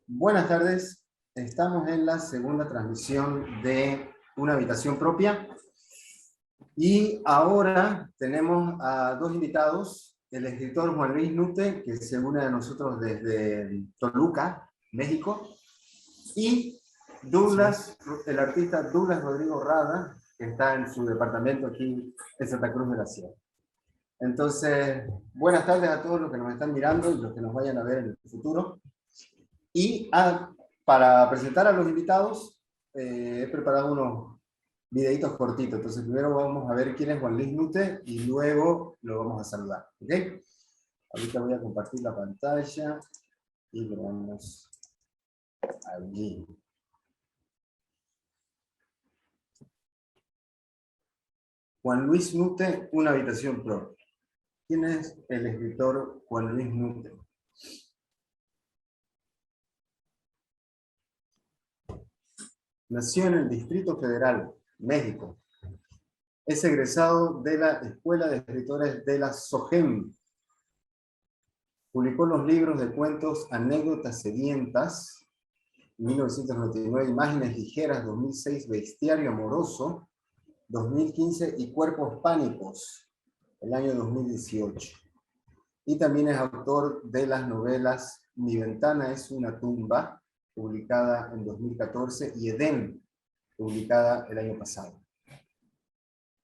Buenas tardes, estamos en la segunda transmisión de Una habitación propia y ahora tenemos a dos invitados, el escritor Juan Luis Nute, que se une a nosotros desde Toluca, México, y Douglas, el artista Douglas Rodrigo Rada, que está en su departamento aquí en Santa Cruz de la Sierra. Entonces, buenas tardes a todos los que nos están mirando y los que nos vayan a ver en el futuro. Y para presentar a los invitados, he preparado unos videitos cortitos. Entonces, primero vamos a ver quién es Juan Luis Nute y luego lo vamos a saludar. ¿Ok? Ahorita voy a compartir la pantalla y lo vamos allí. Juan Luis Nute, Una habitación propia. ¿Quién es el escritor Juan Luis Nute? Nació en el Distrito Federal, México. Es egresado de la Escuela de Escritores de la SOGEM. Publicó los libros de cuentos Anécdotas Sedientas, 1999, Imágenes Ligeras, 2006, Bestiario Amoroso, 2015, y Cuerpos Pánicos, el año 2018. Y también es autor de las novelas Mi ventana es una tumba, publicada en 2014, y Edén, publicada el año pasado.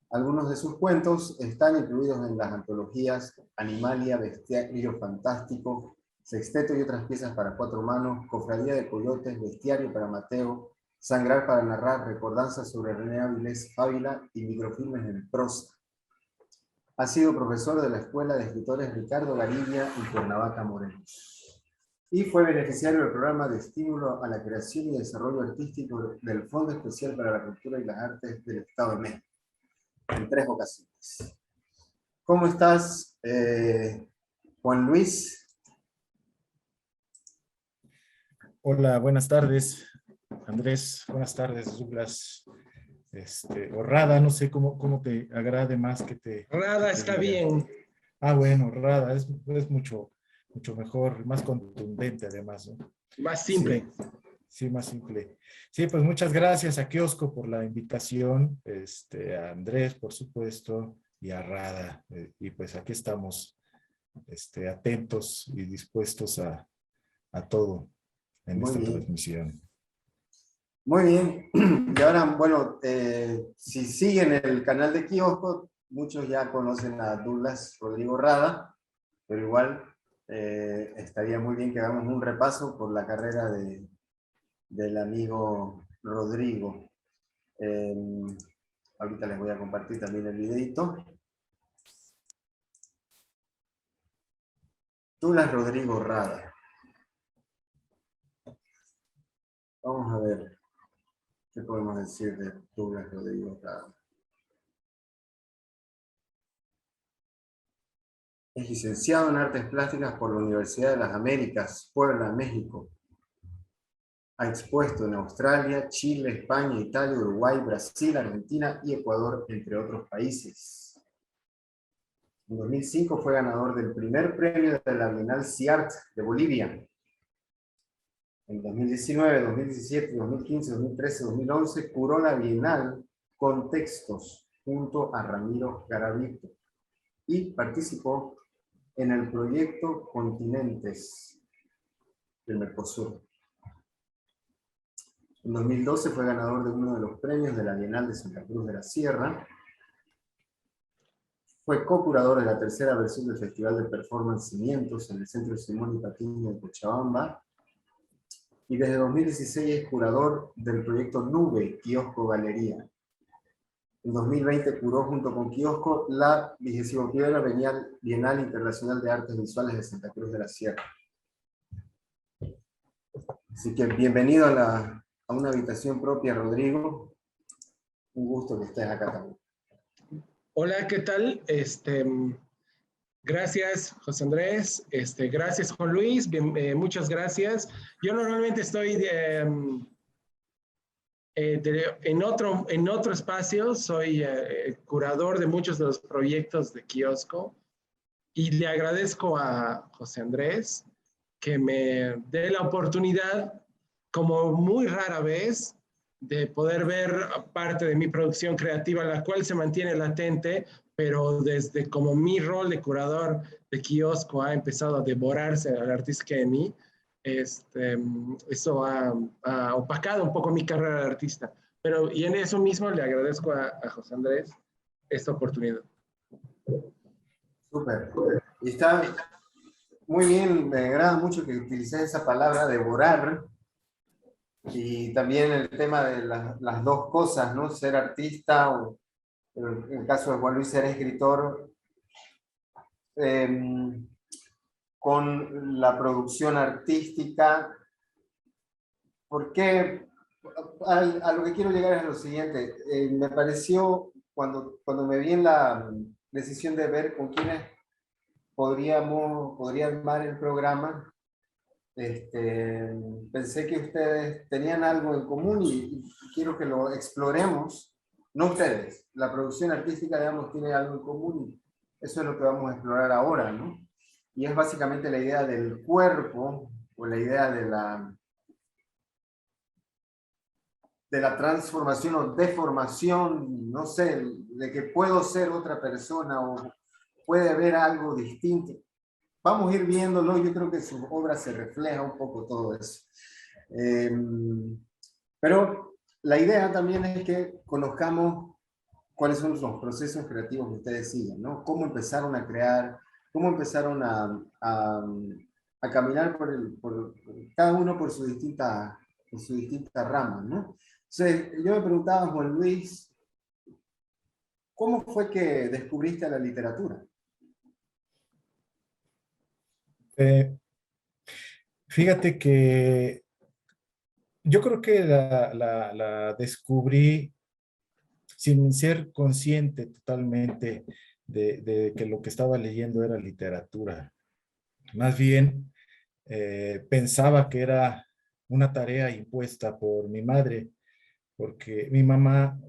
Algunos de sus cuentos están incluidos en las antologías Animalia, Bestiario Fantástico, Sexteto y otras piezas para cuatro manos, Cofradía de Coyotes, Bestiario para Mateo, Sangrar para narrar, Recordanzas sobre René Ávila y microfilmes en prosa. Ha sido profesor de la Escuela de Escritores Ricardo Garibia y Cuernavaca, Morelos. Y fue beneficiario del programa de estímulo a la creación y desarrollo artístico del Fondo Especial para la Cultura y las Artes del Estado de México, en 3 ocasiones. ¿Cómo estás, Juan Luis? Hola, buenas tardes, Andrés. Buenas tardes, Douglas. Rada, no sé cómo te agrade más que te... Rada está bien. Ah, bueno, Rada, es mucho mejor, más contundente además, ¿no? Más simple. Sí, más simple. Sí, pues muchas gracias a Kiosco por la invitación, a Andrés, por supuesto, y a Rada. Y pues aquí estamos, atentos y dispuestos a todo en esta transmisión. Muy bien. Y ahora, bueno, si siguen el canal de Kiosco, muchos ya conocen a Douglas Rodrigo Rada, pero igual estaría muy bien que hagamos un repaso por la carrera del amigo Rodrigo. Ahorita les voy a compartir también el videito. Douglas Rodrigo Rada. Vamos a ver qué podemos decir de Douglas Rodrigo Rada. Es licenciado en Artes Plásticas por la Universidad de las Américas, Puebla, México. Ha expuesto en Australia, Chile, España, Italia, Uruguay, Brasil, Argentina y Ecuador, entre otros países. En 2005 fue ganador del primer premio de la Bienal CIART de Bolivia. En 2019, 2017, 2015, 2013, 2011 curó la Bienal Contextos junto a Ramiro Garavito y participó en el proyecto Continentes del Mercosur. En 2012 fue ganador de uno de los premios de la Bienal de Santa Cruz de la Sierra. Fue co-curador de la tercera versión del Festival de Performance Cimientos en el Centro Simón y Patiño de Cochabamba. Y desde 2016 es curador del proyecto Nube, Kiosco Galería. En 2020 curó junto con Kiosco la 21ª Bienal Internacional de Artes Visuales de Santa Cruz de la Sierra. Así que bienvenido a una habitación propia, Rodrigo. Un gusto que estés acá también. Hola, ¿qué tal? Gracias, José Andrés. Gracias, Juan Luis. Muchas gracias. Yo normalmente estoy en otro espacio. Soy curador de muchos de los proyectos de Kiosco. Y le agradezco a José Andrés que me dé la oportunidad, como muy rara vez, de poder ver parte de mi producción creativa, la cual se mantiene latente, pero desde como mi rol de curador de kiosco ha empezado a devorarse al artista que en mí, eso ha opacado un poco mi carrera de artista. Pero, y en eso mismo le agradezco a José Andrés esta oportunidad. Súper. Y está muy bien, me agrada mucho que utilices esa palabra, devorar, y también el tema de las dos cosas, ¿no? Ser artista, o en el caso de Juan Luis, ser escritor, con la producción artística. Porque a lo que quiero llegar es lo siguiente. Me pareció, cuando me vi en la decisión de ver con quiénes podría armar el programa, pensé que ustedes tenían algo en común y quiero que lo exploremos. No ustedes, la producción artística, digamos, tiene algo en común y eso es lo que vamos a explorar ahora, ¿no? Y es básicamente la idea del cuerpo o la idea de la transformación o deformación, no sé, de que puedo ser otra persona o puede haber algo distinto. Vamos a ir viéndolo, yo creo que en su obra se refleja un poco todo eso. Pero la idea también es que conozcamos cuáles son los procesos creativos que ustedes siguen, ¿no? Cómo empezaron a crear, cómo empezaron a caminar por cada uno por su distinta rama, ¿no? Entonces, yo me preguntaba, Juan Luis, ¿cómo fue que descubriste la literatura? Fíjate que yo creo que la descubrí sin ser consciente totalmente de que lo que estaba leyendo era literatura. Más bien, pensaba que era una tarea impuesta por mi madre, porque mi mamá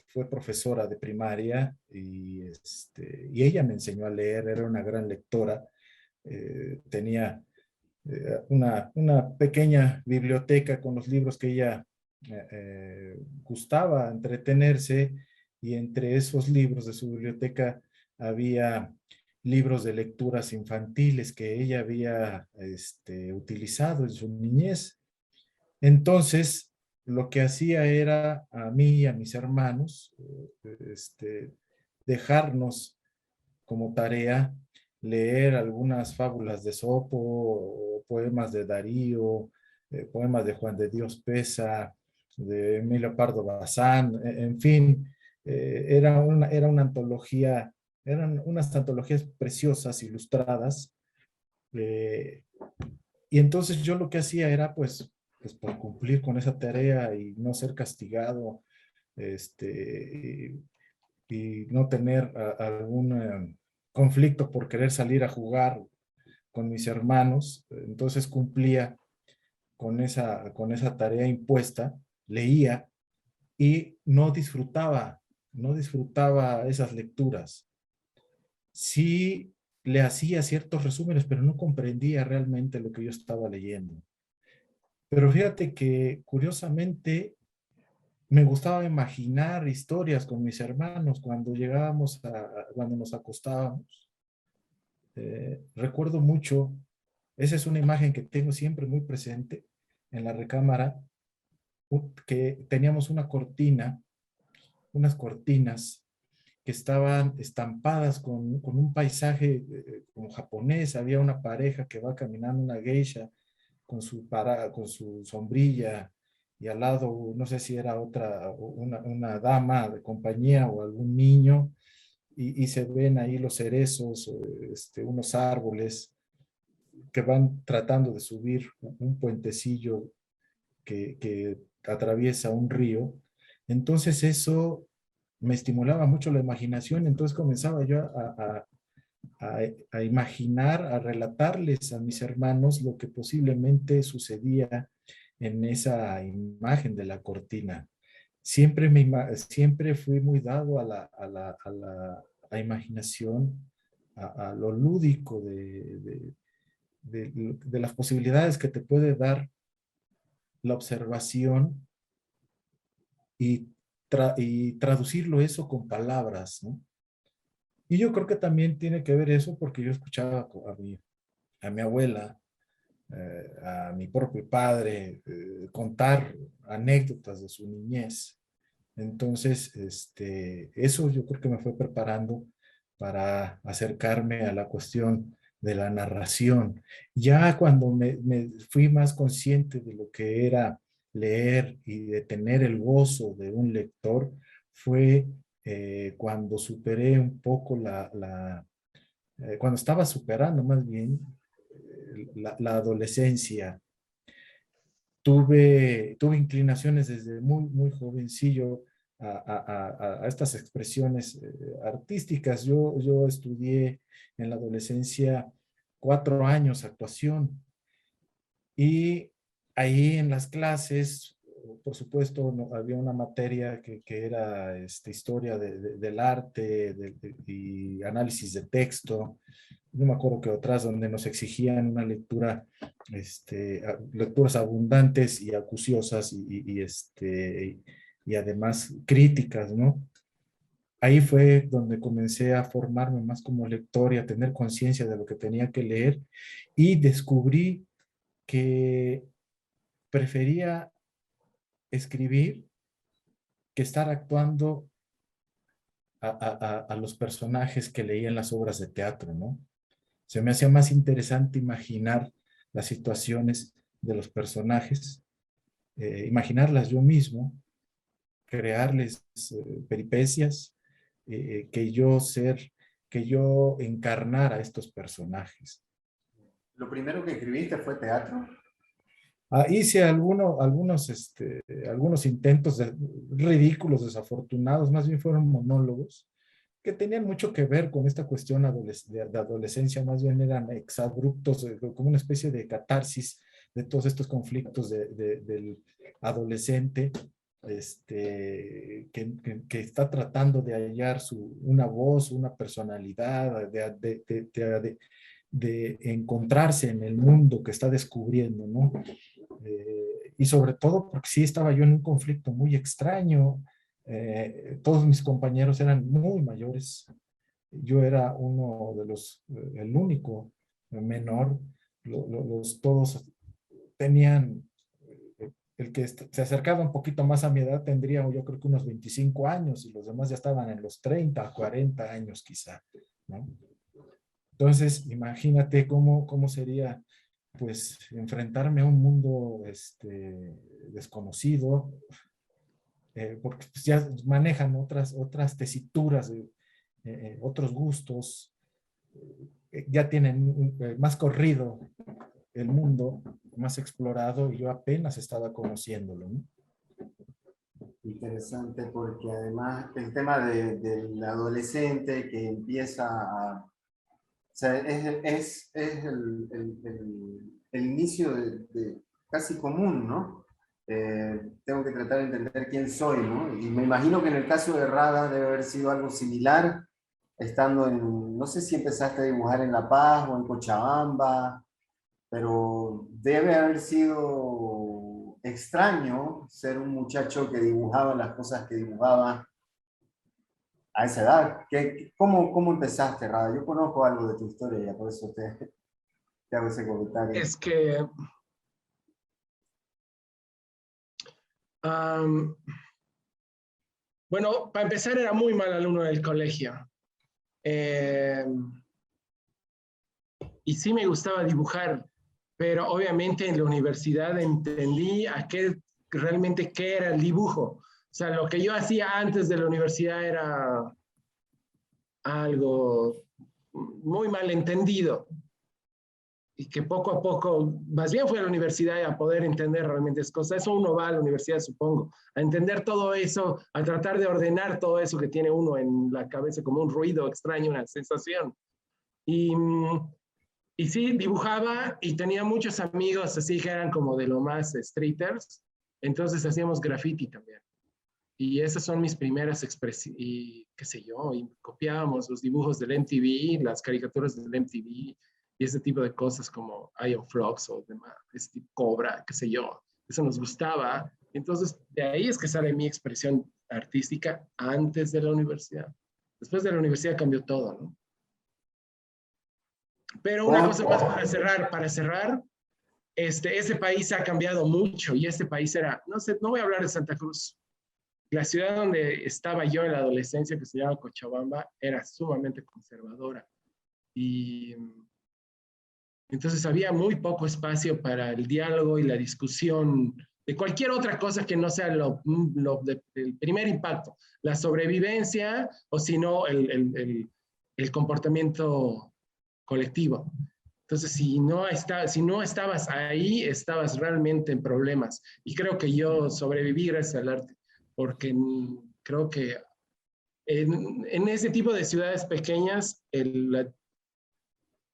fue profesora de primaria y ella me enseñó a leer, era una gran lectora, tenía una pequeña biblioteca con los libros que ella gustaba entretenerse, y entre esos libros de su biblioteca había libros de lecturas infantiles que ella había utilizado en su niñez. Entonces, lo que hacía era a mí y a mis hermanos dejarnos como tarea leer algunas fábulas de Sopo, o poemas de Darío, poemas de Juan de Dios Peza, de Emilio Pardo Bazán, en fin, era una antología, eran unas antologías preciosas, ilustradas, eh, y entonces yo lo que hacía era, pues por cumplir con esa tarea y no ser castigado, y no tener algún conflicto por querer salir a jugar con mis hermanos, entonces cumplía con esa tarea impuesta, leía y no disfrutaba esas lecturas. Sí le hacía ciertos resúmenes, pero no comprendía realmente lo que yo estaba leyendo. Pero fíjate que curiosamente me gustaba imaginar historias con mis hermanos cuando cuando nos acostábamos. Recuerdo mucho, esa es una imagen que tengo siempre muy presente en la recámara, que teníamos unas cortinas que estaban estampadas con un paisaje como japonés. Había una pareja que va caminando, una geisha, con su sombrilla, y al lado, no sé si era una dama de compañía o algún niño, y se ven ahí los cerezos, unos árboles que van tratando de subir un puentecillo que atraviesa un río. Entonces eso me estimulaba mucho la imaginación, entonces comenzaba yo a imaginar, a relatarles a mis hermanos lo que posiblemente sucedía en esa imagen de la cortina. Siempre fui muy dado a imaginación, a lo lúdico de las posibilidades que te puede dar la observación y, y traducirlo eso con palabras, ¿no? Y yo creo que también tiene que ver eso porque yo escuchaba a mi abuela, a mi propio padre, contar anécdotas de su niñez. Entonces, eso yo creo que me fue preparando para acercarme a la cuestión de la narración. Ya cuando me fui más consciente de lo que era leer y de tener el gozo de un lector, fue cuando superé un poco cuando estaba superando más bien la adolescencia. Tuve inclinaciones desde muy jovencillo a estas expresiones artísticas. Yo estudié en la adolescencia 4 años actuación y ahí en las clases, por supuesto, había una materia que era historia del arte y análisis de texto. No me acuerdo que otras donde nos exigían una lectura, lecturas abundantes y acuciosas y además críticas, ¿no? Ahí fue donde comencé a formarme más como lector y a tener conciencia de lo que tenía que leer y descubrí que prefería escribir que estar actuando a los personajes que leía en las obras de teatro, ¿no? Se me hacía más interesante imaginar las situaciones de los personajes, imaginarlas yo mismo, crearles peripecias, que yo encarnara a estos personajes. ¿Lo primero que escribiste fue teatro? Hice algunos intentos ridículos, desafortunados, más bien fueron monólogos, que tenían mucho que ver con esta cuestión de adolescencia, más bien eran exabruptos, como una especie de catarsis de todos estos conflictos del adolescente, que está tratando de hallar una voz, una personalidad, de encontrarse en el mundo que está descubriendo, ¿no? Y sobre todo porque sí estaba yo en un conflicto muy extraño. Todos mis compañeros eran muy mayores. Yo era el único menor. Todos tenían, el que se acercaba un poquito más a mi edad tendría yo creo que unos 25 años y los demás ya estaban en los 30, 40 años quizá, ¿no? Entonces, imagínate cómo sería, pues, enfrentarme a un mundo desconocido, porque pues, ya manejan otras tesituras, otros gustos, ya tienen más corrido el mundo, más explorado, y yo apenas estaba conociéndolo, ¿no? Interesante, porque además el tema del adolescente que empieza a... O sea, es el inicio de casi común, ¿no? Tengo que tratar de entender quién soy, ¿no? Y me imagino que en el caso de Rada debe haber sido algo similar, estando no sé si empezaste a dibujar en La Paz o en Cochabamba, pero debe haber sido extraño ser un muchacho que dibujaba las cosas que dibujaba a esa edad. ¿Cómo empezaste, Rada? Yo conozco algo de tu historia, por eso te hago ese comentario. Es que bueno, para empezar era muy mal alumno del colegio. Y sí me gustaba dibujar, pero obviamente en la universidad entendí realmente qué era el dibujo. O sea, lo que yo hacía antes de la universidad era algo muy mal entendido y que poco a poco, más bien fue a la universidad a poder entender realmente esas cosas. Eso uno va a la universidad, supongo, a entender todo eso, a tratar de ordenar todo eso que tiene uno en la cabeza como un ruido extraño, una sensación. Y sí, dibujaba y tenía muchos amigos así que eran como de lo más streeters, entonces hacíamos graffiti también. Y esas son mis primeras expresiones, y qué sé yo, y copiábamos los dibujos del MTV, las caricaturas del MTV, y ese tipo de cosas como Iron Flux o demás, ese tipo Cobra, qué sé yo, eso nos gustaba. Entonces, de ahí es que sale mi expresión artística antes de la universidad. Después de la universidad cambió todo, ¿no? Pero una cosa más para cerrar, ese país ha cambiado mucho y este país era, no sé, no voy a hablar de Santa Cruz. La ciudad donde estaba yo en la adolescencia, que se llama Cochabamba, era sumamente conservadora. Y entonces había muy poco espacio para el diálogo y la discusión de cualquier otra cosa que no sea el primer impacto, la sobrevivencia o si no el comportamiento colectivo. Entonces, si no estabas ahí, estabas realmente en problemas. Y creo que yo sobreviví gracias al arte, porque creo que en ese tipo de ciudades pequeñas, el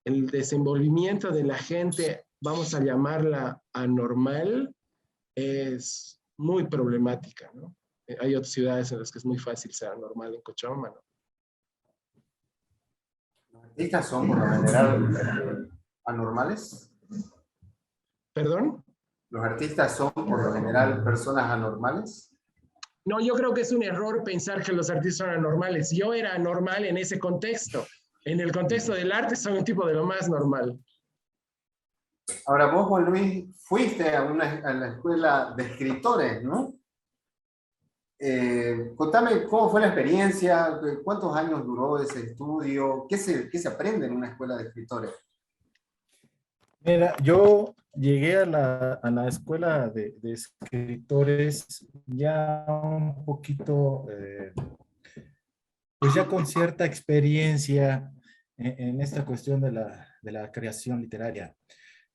desenvolvimiento de la gente, vamos a llamarla anormal, es muy problemática, ¿no? Hay otras ciudades en las que es muy fácil ser anormal, en Cochabamba, ¿no? ¿Los artistas son por lo general anormales? ¿Perdón? ¿Los artistas son por lo general personas anormales? No, yo creo que es un error pensar que los artistas son anormales. Yo era anormal en ese contexto. En el contexto del arte soy un tipo de lo más normal. Ahora vos, Juan Luis, fuiste a la escuela de escritores, ¿no? Contame cómo fue la experiencia, cuántos años duró ese estudio, qué se aprende en una escuela de escritores. Mira, yo llegué a la escuela de escritores ya un poquito, pues ya con cierta experiencia en esta cuestión de la creación literaria.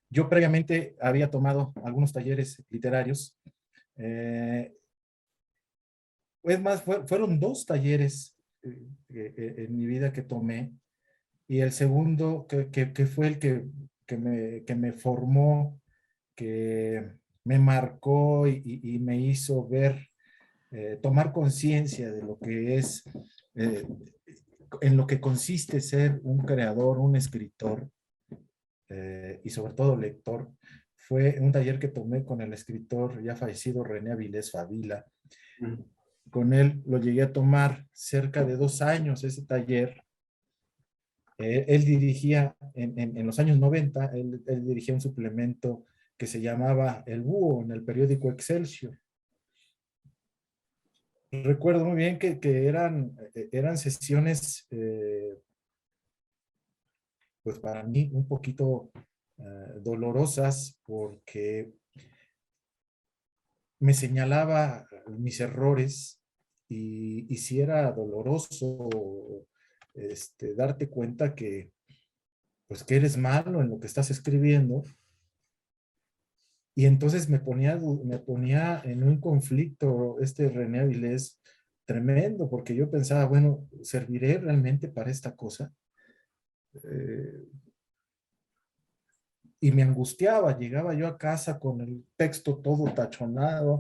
Yo previamente había tomado algunos talleres literarios. Es más, fueron dos talleres en mi vida que tomé. Y el segundo, que fue el que me formó, que me marcó y me hizo ver, tomar conciencia de lo que es, eh, en lo que consiste ser un creador, un escritor, y sobre todo lector, fue un taller que tomé con el escritor ya fallecido René Avilés Favila. Con él lo llegué a tomar cerca de 2 años ese taller. Él dirigía en los años 90, él dirigía un suplemento que se llamaba El Búho en el periódico Excelsior. Recuerdo muy bien que eran sesiones, pues para mí un poquito dolorosas, porque me señalaba mis errores y si era doloroso darte cuenta que, pues, que eres malo en lo que estás escribiendo. Y entonces me ponía en un conflicto René Avilés tremendo, porque yo pensaba, bueno, ¿serviré realmente para esta cosa? Y me angustiaba, llegaba yo a casa con el texto todo tachonado,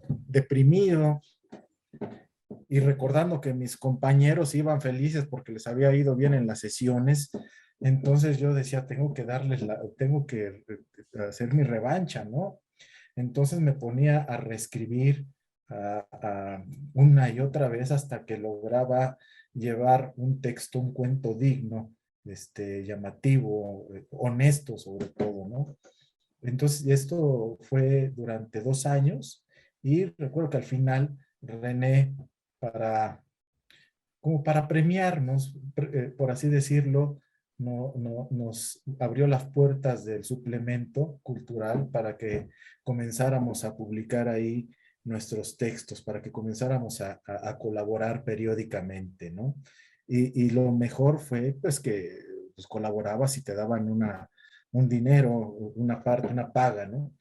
deprimido, y recordando que mis compañeros iban felices porque les había ido bien en las sesiones. Entonces yo decía, tengo que hacer mi revancha, ¿no? Entonces me ponía a reescribir una y otra vez hasta que lograba llevar un texto, un cuento digno, llamativo, honesto sobre todo, ¿no? Entonces esto fue durante 2 años y recuerdo que al final René, como para premiarnos, por así decirlo, nos abrió las puertas del suplemento cultural para que comenzáramos a publicar ahí nuestros textos, para que comenzáramos a colaborar periódicamente, ¿no? Y lo mejor fue, pues, que pues, colaborabas y te daban un dinero, una parte, una paga, ¿no?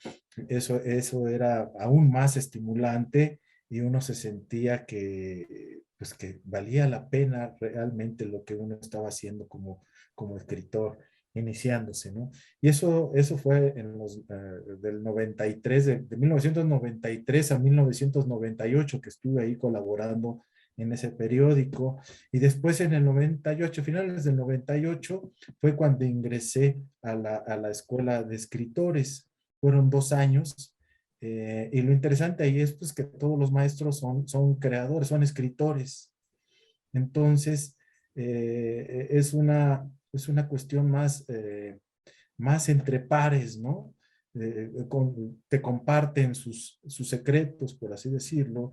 Eso era aún más estimulante y uno se sentía que, pues, que valía la pena realmente lo que uno estaba haciendo como escritor, iniciándose, ¿no? Y eso fue del 93, de 1993 a 1998 que estuve ahí colaborando en ese periódico. Y después en el 98, finales del 98, fue cuando ingresé a la escuela de escritores. Fueron 2 años. Y lo interesante ahí es pues, que todos los maestros son creadores, son escritores. Entonces, es una cuestión más entre pares, ¿no? Te comparten sus secretos, por así decirlo,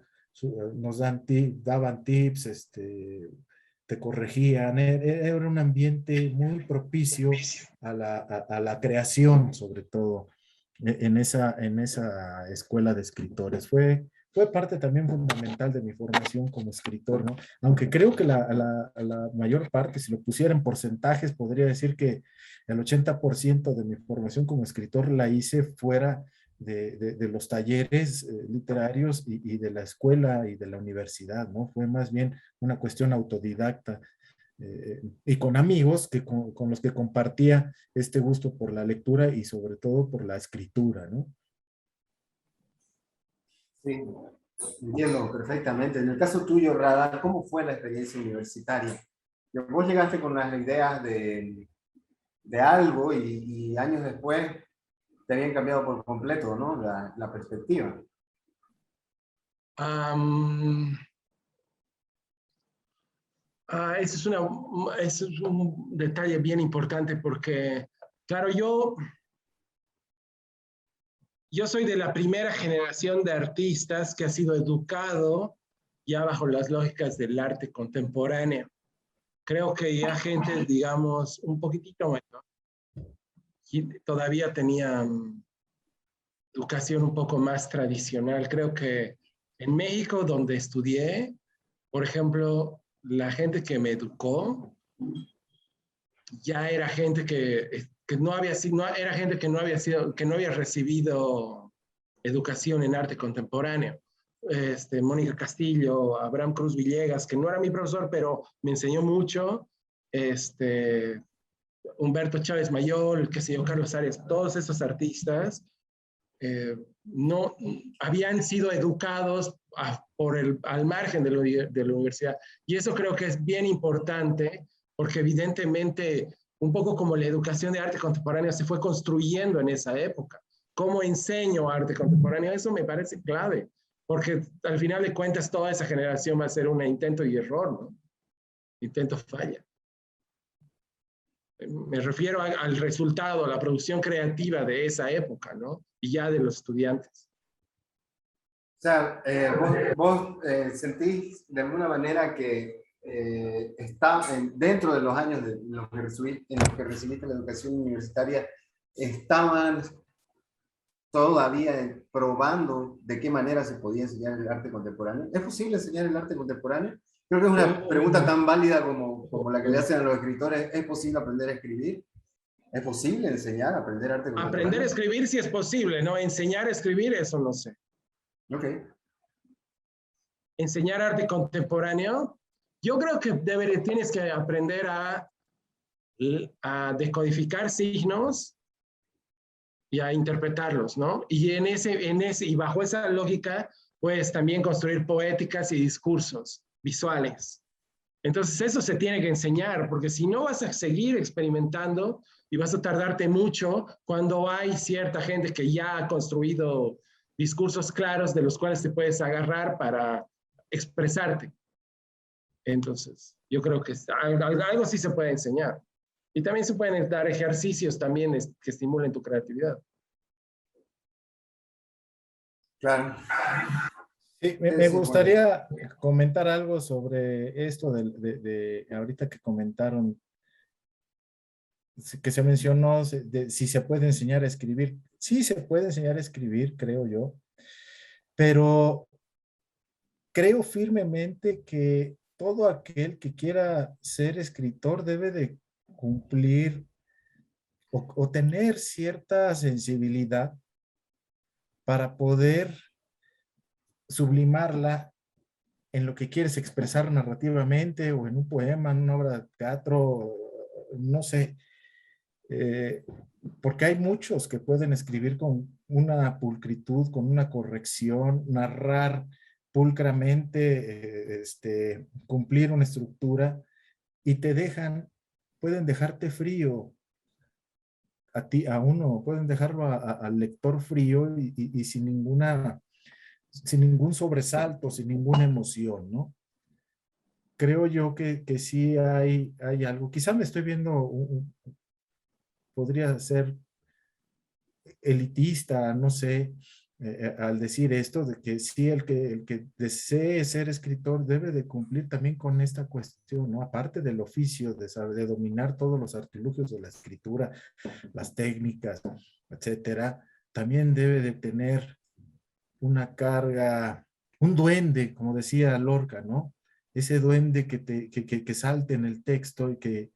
nos daban tips, te corregían, era un ambiente muy propicio a la creación, sobre todo, en esa escuela de escritores. Fue parte también fundamental de mi formación como escritor, ¿no? Aunque creo que la mayor parte, si lo pusiera en porcentajes, podría decir que el 80% de mi formación como escritor la hice fuera de los talleres literarios y de la escuela y de la universidad, ¿no? Fue más bien una cuestión autodidacta y con amigos con los que compartía este gusto por la lectura y sobre todo por la escritura, ¿no? Sí, entiendo perfectamente. En el caso tuyo, Radar, ¿cómo fue la experiencia universitaria? Vos llegaste con las ideas de algo y años después te habían cambiado por completo, ¿no? La perspectiva. Ese es un detalle bien importante porque, claro, yo soy de la primera generación de artistas que ha sido educado ya bajo las lógicas del arte contemporáneo. Creo que ya gente, digamos, un poquitito mayor, todavía tenía educación un poco más tradicional. Creo que en México, donde estudié, por ejemplo, la gente que me educó ya era gente que no había sido, no, era gente que no había recibido educación en arte contemporáneo. Mónica Castillo, Abraham Cruz Villegas, que no era mi profesor, pero me enseñó mucho. Humberto Chávez Mayol, qué sé yo, Carlos Arias, todos esos artistas no habían sido educados al margen de la universidad. Y eso creo que es bien importante, porque evidentemente, un poco como la educación de arte contemporáneo se fue construyendo en esa época. ¿Cómo enseño arte contemporáneo? Eso me parece clave, porque al final de cuentas toda esa generación va a ser un intento y error, ¿no? Intento falla. Me refiero al resultado, a la producción creativa de esa época, ¿no? Y ya de los estudiantes. O sea, vos sentís de alguna manera que está dentro de los años en los que recibiste la educación universitaria, estaban todavía probando de qué manera se podía enseñar el arte contemporáneo. ¿Es posible enseñar el arte contemporáneo? Creo que es una pregunta tan válida como la que le hacen a los escritores. ¿Es posible aprender a escribir? ¿Es posible enseñar a aprender arte contemporáneo? Aprender a escribir sí es posible, ¿no? Enseñar a escribir, eso no sé. Ok. Enseñar arte contemporáneo, yo creo que tienes que aprender a decodificar signos y a interpretarlos, ¿no? Y y bajo esa lógica, puedes también construir poéticas y discursos visuales. Entonces eso se tiene que enseñar, porque si no vas a seguir experimentando y vas a tardarte mucho cuando hay cierta gente que ya ha construido discursos claros de los cuales te puedes agarrar para expresarte. Entonces, yo creo que algo sí se puede enseñar. Y también se pueden dar ejercicios también que estimulen tu creatividad. Claro. Sí, me gustaría comentar algo sobre esto de ahorita que comentaron, que se mencionó si se puede enseñar a escribir. Sí se puede enseñar a escribir, creo yo, pero creo firmemente que todo aquel que quiera ser escritor debe de cumplir o tener cierta sensibilidad para poder sublimarla en lo que quieres expresar narrativamente o en un poema, en una obra de teatro, no sé, porque hay muchos que pueden escribir con una pulcritud, con una corrección, narrar pulcramente cumplir una estructura y pueden dejarte frío a ti, a uno, pueden dejarlo al lector frío y sin ningún sobresalto, sin ninguna emoción, ¿no? Creo yo que sí hay algo. Quizá me estoy viendo, podría ser elitista, no sé, al decir esto, de que sí, el que desee ser escritor debe de cumplir también con esta cuestión, ¿no? Aparte del oficio, de saber, de dominar todos los artilugios de la escritura, las técnicas, etcétera, también debe de tener una carga, un duende, como decía Lorca, ¿no? Ese duende que salte en el texto y que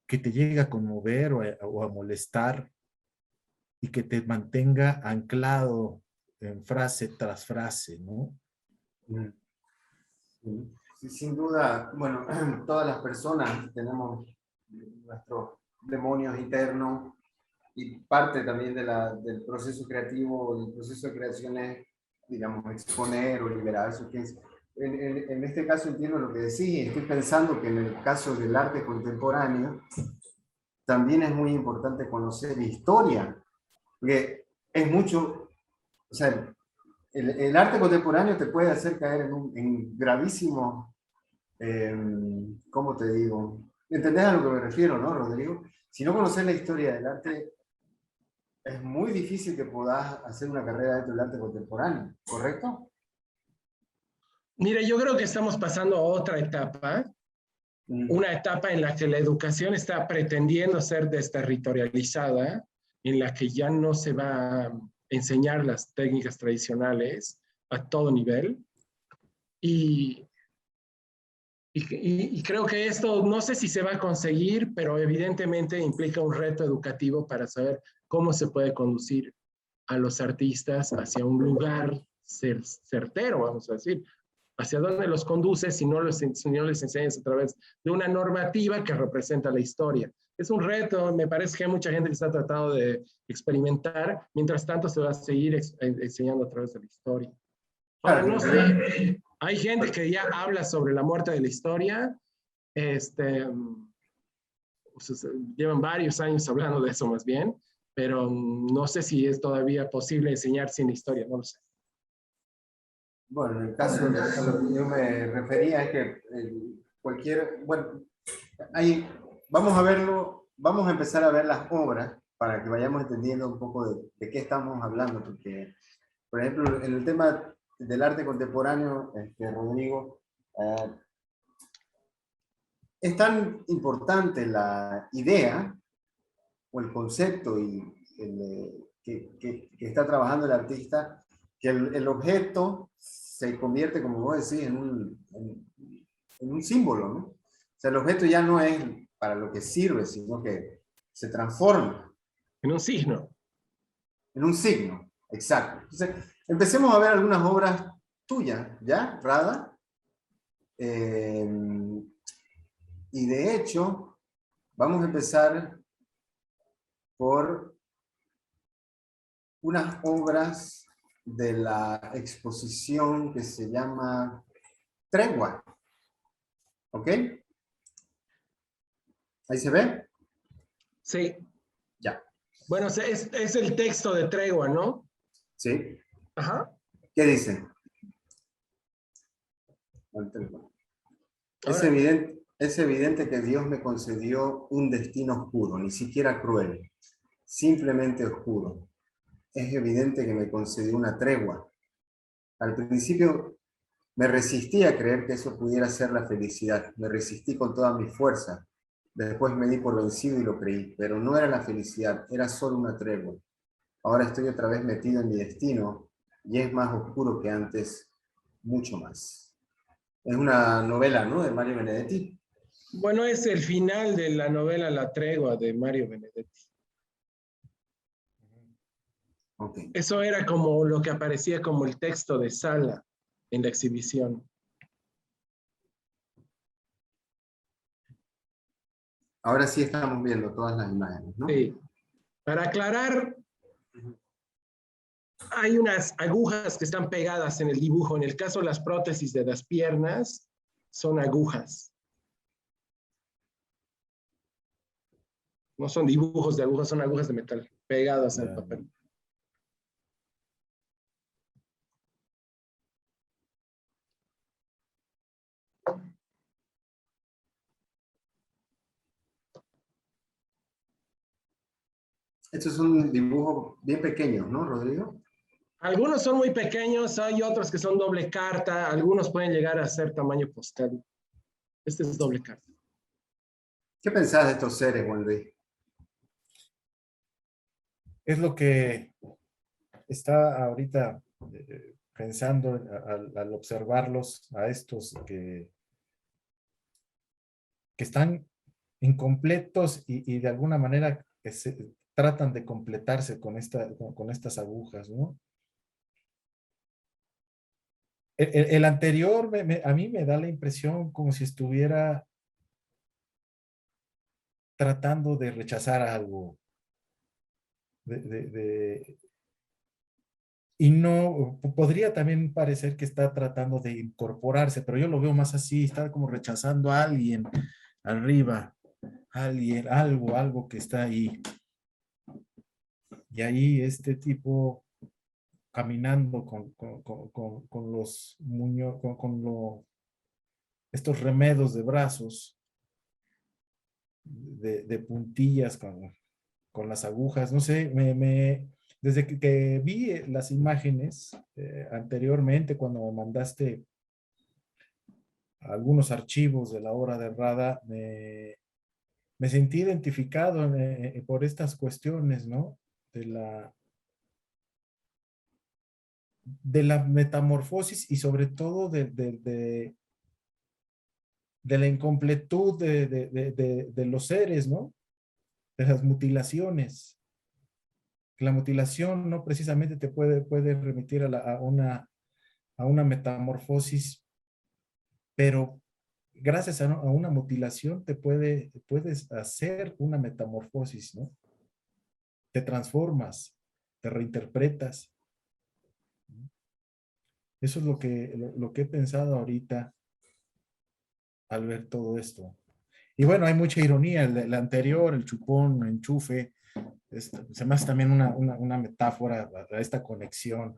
te llega a conmover o a molestar y que te mantenga anclado en frase tras frase, ¿no? Sí, sin duda, bueno, todas las personas tenemos nuestros demonios internos y parte también del proceso creativo, del proceso de creación es, digamos, exponer o liberar eso que es. En este caso entiendo lo que decís y estoy pensando que en el caso del arte contemporáneo también es muy importante conocer historia, porque es mucho, o sea, el arte contemporáneo te puede hacer caer en gravísimos, ¿cómo te digo? ¿Entendés a lo que me refiero, no, Rodrigo? Si no conoces la historia del arte, es muy difícil que puedas hacer una carrera dentro del arte contemporáneo, ¿correcto? Mira, yo creo que estamos pasando a otra etapa, una etapa en la que la educación está pretendiendo ser desterritorializada, en la que ya no se va a enseñar las técnicas tradicionales a todo nivel. Y, y creo que esto, no sé si se va a conseguir, pero evidentemente implica un reto educativo para saber cómo se puede conducir a los artistas hacia un lugar certero, vamos a decir, hacia dónde los conduces si no les enseñas a través de una normativa que representa la historia. Es un reto, me parece que hay mucha gente que está tratando de experimentar, mientras tanto se va a seguir enseñando a través de la historia. Ahora, no sé, hay gente que ya habla sobre la muerte de la historia, pues, llevan varios años hablando de eso más bien, pero no sé si es todavía posible enseñar sin historia, no lo sé. Bueno, en el caso a lo que yo me refería es que bueno, vamos a verlo, vamos a empezar a ver las obras para que vayamos entendiendo un poco de qué estamos hablando, porque, por ejemplo, en el tema del arte contemporáneo, Rodrigo, es tan importante la idea o el concepto que está trabajando el artista, que el objeto se convierte, como vos decís, en un símbolo, ¿no? O sea, el objeto ya no es para lo que sirve, sino que se transforma. En un signo. En un signo, exacto. Entonces, empecemos a ver algunas obras tuyas, ¿ya, Rada? Y de hecho, vamos a empezar por unas obras de la exposición que se llama Tregua. ¿Ok? ¿Ahí se ve? Sí. Ya. Bueno, es el texto de Tregua, ¿no? ¿Sí? Ajá. ¿Qué dice? Es evidente que Dios me concedió un destino oscuro, ni siquiera cruel, simplemente oscuro. Es evidente que me concedió una tregua. Al principio me resistí a creer que eso pudiera ser la felicidad. Me resistí con toda mi fuerza. Después me di por vencido y lo creí. Pero no era la felicidad, era solo una tregua. Ahora estoy otra vez metido en mi destino y es más oscuro que antes, mucho más. Es una novela, ¿no? De Mario Benedetti. Bueno, es el final de la novela La Tregua de Mario Benedetti. Okay. Eso era como lo que aparecía como el texto de sala en la exhibición. Ahora sí estamos viendo todas las imágenes, ¿no? Sí. Para aclarar, Hay unas agujas que están pegadas en el dibujo. En el caso de las prótesis de las piernas, son agujas. No son dibujos de agujas, son agujas de metal pegadas en el papel. Esto es un dibujo bien pequeño, ¿no, Rodrigo? Algunos son muy pequeños, hay otros que son doble carta, algunos pueden llegar a ser tamaño postal. Este es doble carta. ¿Qué pensás de estos seres, Juan Luis? Es lo que está ahorita pensando al observarlos a estos que están incompletos y de alguna manera que tratan de completarse con estas agujas, ¿no? El anterior a mí me da la impresión como si estuviera tratando de rechazar algo. Y no, podría también parecer que está tratando de incorporarse, pero yo lo veo más así, está como rechazando a alguien arriba, alguien, algo que está ahí. Y ahí este tipo caminando con los estos remedos de brazos, de puntillas con las agujas, no sé, desde que vi las imágenes anteriormente, cuando me mandaste algunos archivos de la obra de Rada, me sentí identificado por estas cuestiones, ¿no? De la metamorfosis y sobre todo de la incompletud de los seres, ¿no? De las mutilaciones. La mutilación no precisamente te puede remitir a una metamorfosis, pero gracias a una mutilación puedes hacer una metamorfosis, ¿no? Te transformas, te reinterpretas. Eso es lo que he pensado ahorita al ver todo esto. Y bueno, hay mucha ironía. El anterior, el chupón, enchufe, se me hace también una metáfora a esta conexión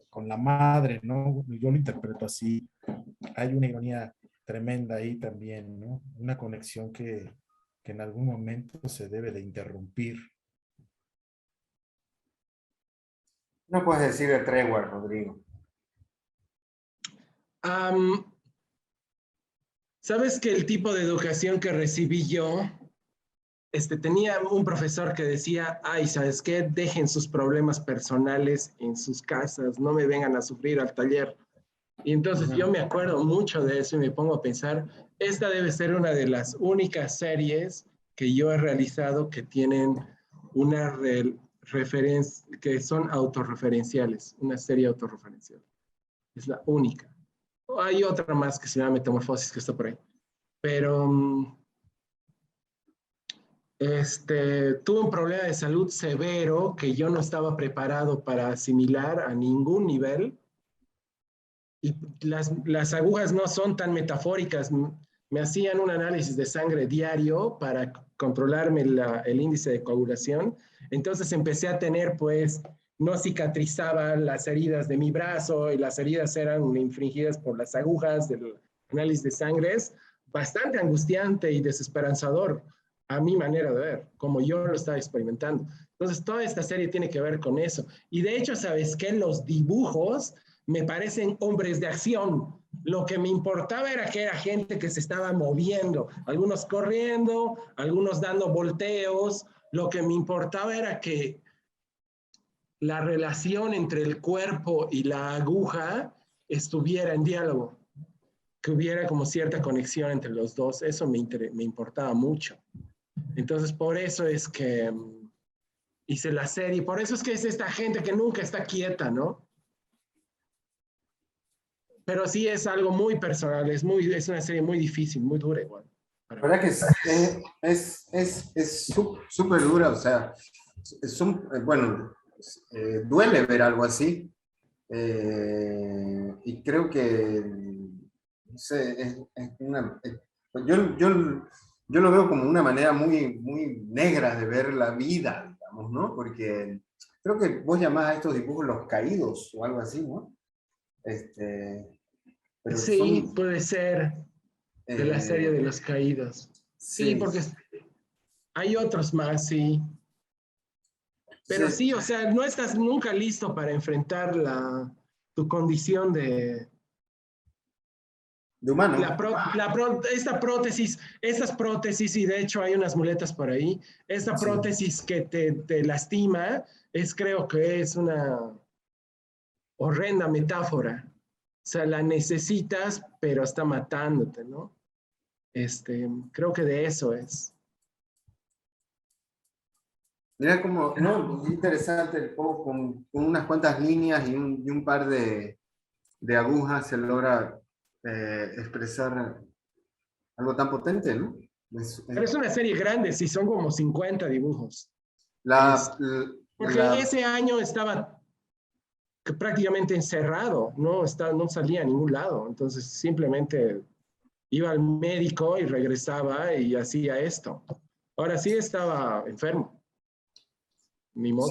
con la madre, ¿no? Yo lo interpreto así. Hay una ironía tremenda ahí también, ¿no? Una conexión que en algún momento se debe de interrumpir. No puedes decir de tregua, Rodrigo. ¿Sabes que el tipo de educación que recibí yo, tenía un profesor que decía, ay, ¿sabes qué? Dejen sus problemas personales en sus casas, no me vengan a sufrir al taller. Y entonces yo me acuerdo mucho de eso y me pongo a pensar, esta debe ser una de las únicas series que yo he realizado que tienen una referencia, que son autorreferenciales, una serie autorreferencial. Es la única. Hay otra más que se llama Metamorfosis, que está por ahí. Pero tuve un problema de salud severo que yo no estaba preparado para asimilar a ningún nivel. Y las agujas no son tan metafóricas. Me hacían un análisis de sangre diario para controlarme el índice de coagulación. Entonces empecé a tener, pues, no cicatrizaban las heridas de mi brazo y las heridas eran infringidas por las agujas del análisis de sangre. Es bastante angustiante y desesperanzador a mi manera de ver, como yo lo estaba experimentando. Entonces, toda esta serie tiene que ver con eso. Y de hecho, ¿sabes qué? Los dibujos me parecen hombres de acción. Lo que me importaba era que era gente que se estaba moviendo, algunos corriendo, algunos dando volteos. Lo que me importaba era que la relación entre el cuerpo y la aguja estuviera en diálogo, que hubiera como cierta conexión entre los dos. Eso me importaba mucho. Entonces, por eso es que hice la serie. Por eso es que es esta gente que nunca está quieta, ¿no? Pero sí es algo muy personal, es una serie muy difícil, muy dura igual. La verdad que es súper dura, o sea, bueno, duele ver algo así. Y creo que, no sé, yo lo veo como una manera muy, muy negra de ver la vida, digamos, ¿no? Porque creo que vos llamás a estos dibujos los caídos o algo así, ¿no? Pero Sí, son... puede ser de la serie eh, de los caídos. Sí, sí, porque hay otros más, sí. Pero sí, sí, o sea, no estás nunca listo para enfrentar tu condición de de humano. estas prótesis, y de hecho hay unas muletas por ahí, esta Sí. prótesis que te lastima, creo que es una horrenda metáfora. O sea, la necesitas, pero está matándote, ¿no? Creo que de eso es. Mira como, no, interesante, cómo con unas cuantas líneas y un par de agujas se logra expresar algo tan potente, ¿no? Pero es una serie grande, sí, son como 50 dibujos. Es, la, porque la, ese año estaba prácticamente encerrado, no salía a ningún lado. Entonces simplemente iba al médico y regresaba y hacía esto. Ahora sí estaba enfermo, ni sí, modo,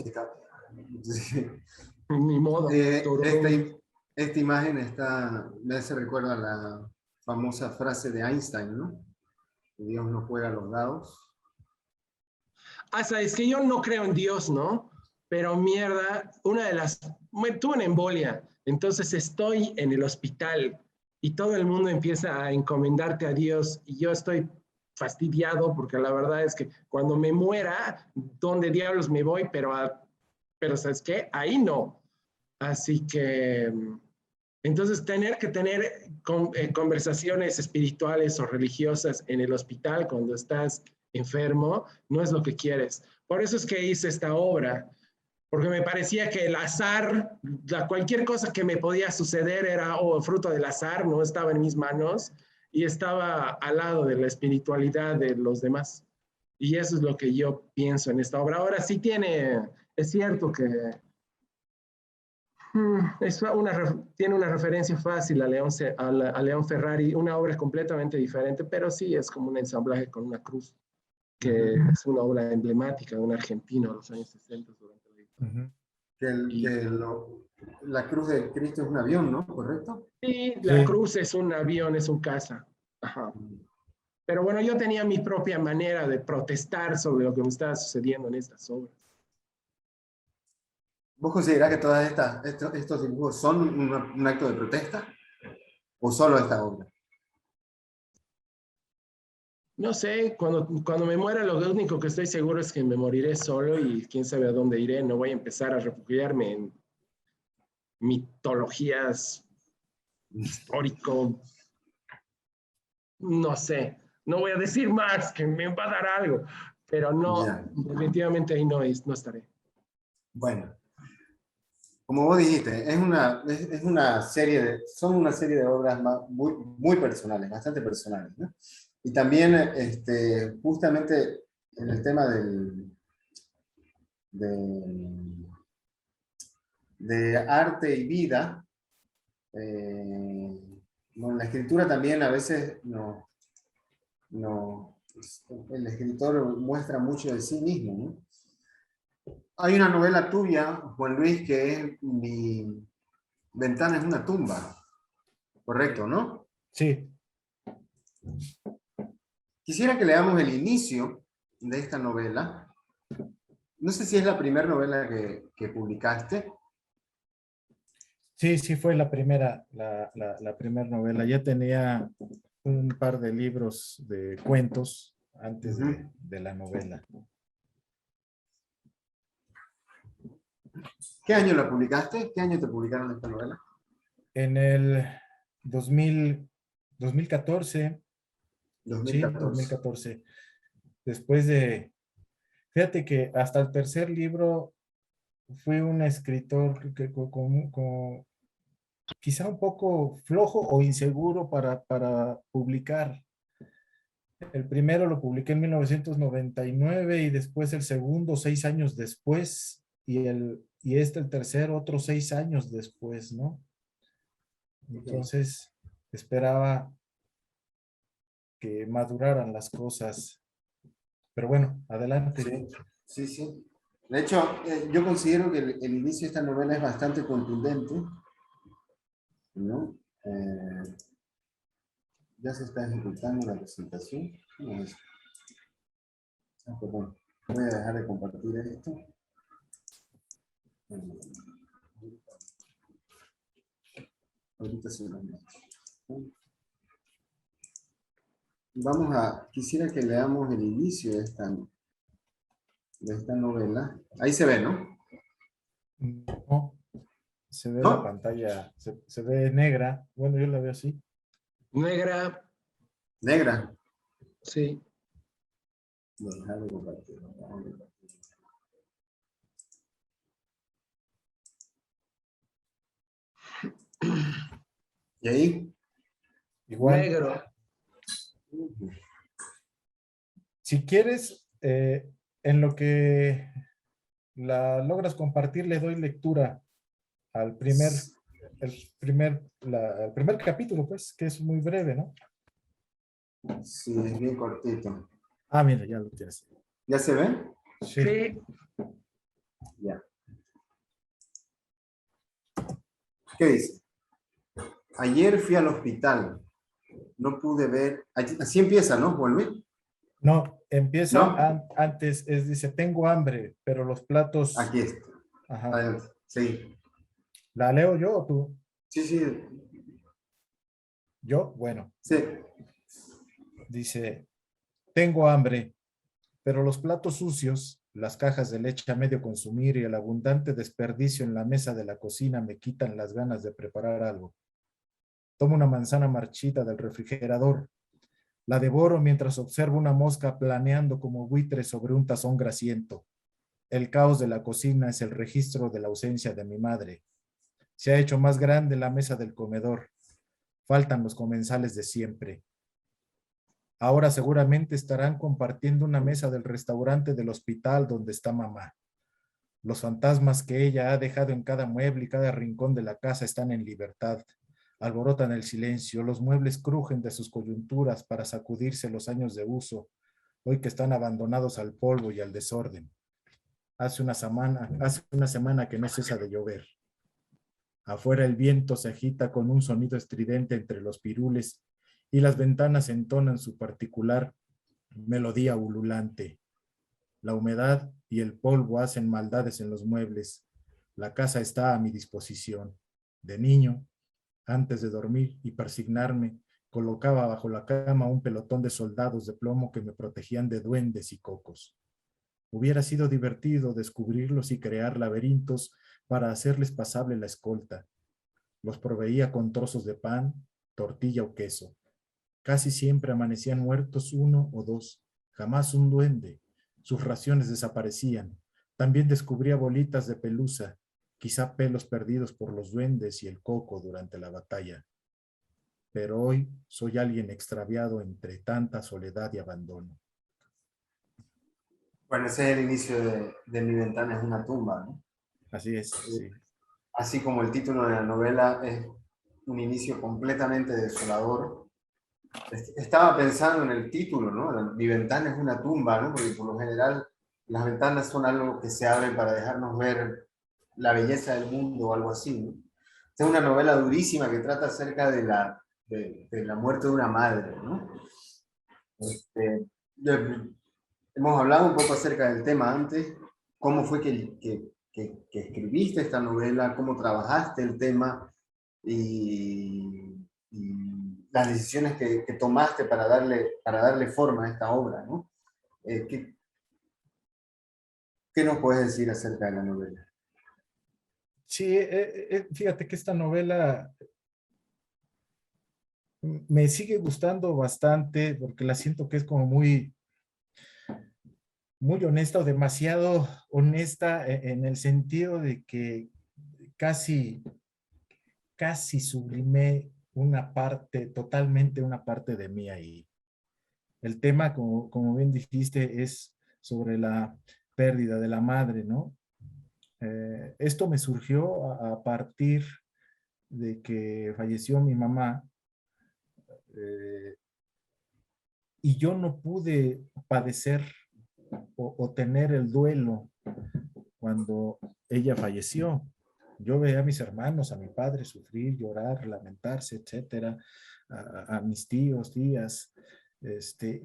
sí. ni modo. Esta, esta imagen me hace recuerdo a la famosa frase de Einstein, ¿no? Que Dios no juega a los dados. Hasta es que yo no creo en Dios, ¿no? Pero mierda, tuve una embolia, entonces estoy en el hospital y todo el mundo empieza a encomendarte a Dios y yo estoy fastidiado porque la verdad es que cuando me muera, ¿dónde diablos me voy? Pero ¿sabes qué? Ahí no. Así que, entonces tener que tener conversaciones espirituales o religiosas en el hospital cuando estás enfermo no es lo que quieres. Por eso es que hice esta obra, porque me parecía que el azar, cualquier cosa que me podía suceder era fruto del azar, no estaba en mis manos y estaba al lado de la espiritualidad de los demás. Y eso es lo que yo pienso en esta obra. Ahora sí es cierto que tiene una referencia fácil a León Ferrari, una obra completamente diferente, pero sí es como un ensamblaje con una cruz, que es una obra emblemática de un argentino de los años 60 durante la dictadura. Que, Y la cruz de Cristo es un avión, ¿no? ¿Correcto? sí, la Sí, cruz es un avión, es un caza. Ajá. Pero bueno, yo tenía mi propia manera de protestar sobre lo que me estaba sucediendo en estas obras. ¿Vos considerás que estos dibujos son un acto de protesta? ¿O solo esta obra? No sé, cuando me muera lo único que estoy seguro es que me moriré solo y quién sabe a dónde iré. No voy a empezar a refugiarme en mitologías histórico, no sé. No voy a decir más, que me va a dar algo, pero no, Ya. definitivamente ahí no estaré. Bueno, como vos dijiste, es una serie son una serie de obras muy, muy personales, bastante personales, ¿no? Y también, justamente en el tema de, de arte y vida, bueno, la escritura también a veces no, el escritor muestra mucho de sí mismo, ¿no? Hay una novela tuya, Juan Luis, que es Mi ventana es una tumba, correcto, ¿no? sí, Quisiera que leamos el inicio de esta novela. No sé si es la primera novela que publicaste. sí, sí fue la primera, la primera novela. Ya tenía un par de libros de cuentos antes Ujú. de la novela. ¿Qué año la publicaste? ¿Qué año te publicaron esta novela? En el 2000, 2014, sí, 2014. 2014. Después fíjate que hasta el tercer libro fui un escritor que quizá un poco flojo o inseguro para publicar. El primero lo publiqué en 1999 y después el segundo 6 años después y el tercero otros 6 años después, ¿no? Entonces, esperaba que maduraran las cosas. Pero bueno, adelante. Sí, sí, sí. De hecho, yo considero que el inicio de esta novela es bastante contundente, ¿no? Ya se está ejecutando la presentación. ¿Cómo es? Ah, perdón. Voy a dejar de compartir esto. Ahorita se lo muestro. Quisiera que leamos el inicio de esta novela. Ahí se ve, ¿no? No, se ve la ¿No? pantalla, se ve negra. Bueno, yo la veo así. Negra, Negra. sí. Voy a dejar de compartir. ¿Y ahí? Igual, Negro. si quieres, en lo que la logras compartir, le doy lectura al el primer capítulo, pues, que es muy breve, ¿no? Sí, es bien cortito. Ah, mira, ya lo tienes. ¿Ya se ve? Sí. Sí. Ya. ¿Qué dice? Ayer fui al hospital. No pude ver. Así empieza, ¿no? ¿Vuelve? No, empieza ¿No? antes, dice, tengo hambre, pero los platos, Aquí está. ajá. Adelante. Sí. ¿La leo yo o tú? Sí, sí. Yo, bueno, Sí. dice, tengo hambre, pero los platos sucios, las cajas de leche a medio consumir y el abundante desperdicio en la mesa de la cocina me quitan las ganas de preparar algo. Tomo una manzana marchita del refrigerador, la devoro mientras observo una mosca planeando como buitre sobre un tazón grasiento. El caos de la cocina es el registro de la ausencia de mi madre. Se ha hecho más grande la mesa del comedor. Faltan los comensales de siempre. Ahora seguramente estarán compartiendo una mesa del restaurante del hospital donde está mamá. Los fantasmas que ella ha dejado en cada mueble y cada rincón de la casa están en libertad. Alborotan el silencio, los muebles crujen de sus coyunturas para sacudirse los años de uso, hoy que están abandonados al polvo y al desorden. Hace una semana que no cesa de llover. Afuera el viento se agita con un sonido estridente entre los pirules y las ventanas entonan su particular melodía ululante. La humedad y el polvo hacen maldades en los muebles. La casa está a mi disposición. De niño, antes de dormir y persignarme, colocaba bajo la cama un pelotón de soldados de plomo que me protegían de duendes y cocos. Hubiera sido divertido descubrirlos y crear laberintos para hacerles pasable la escolta. Los proveía con trozos de pan, tortilla o queso. Casi siempre amanecían muertos uno o dos, jamás un duende. Sus raciones desaparecían. También descubría bolitas de pelusa, quizá pelos perdidos por los duendes y el coco durante la batalla. Pero hoy soy alguien extraviado entre tanta soledad y abandono. Bueno, ese es el inicio de Mi ventana es una tumba, ¿no? Así es, sí. Así como el título de la novela es un inicio completamente desolador. Estaba pensando en el título, ¿no? Mi ventana es una tumba, ¿no? Porque por lo general las ventanas son algo que se abren para dejarnos ver la belleza del mundo o algo así, ¿no? Es una novela durísima que trata acerca de la muerte de una madre, ¿no? Este, hemos hablado un poco acerca del tema antes, cómo fue que escribiste esta novela, cómo trabajaste el tema y las decisiones que tomaste para darle forma a esta obra, ¿no? ¿Qué nos puedes decir acerca de la novela? Sí, fíjate que esta novela me sigue gustando bastante porque la siento que es como muy, muy honesta o demasiado honesta en el sentido de que casi, casi sublimé una parte, totalmente una parte de mí ahí. El tema, como bien dijiste, es sobre la pérdida de la madre, ¿no? esto me surgió a partir de que falleció mi mamá, y yo no pude padecer o tener el duelo cuando ella falleció. Yo veía a mis hermanos, a mi padre sufrir, llorar, lamentarse, etcétera, a mis tíos, tías,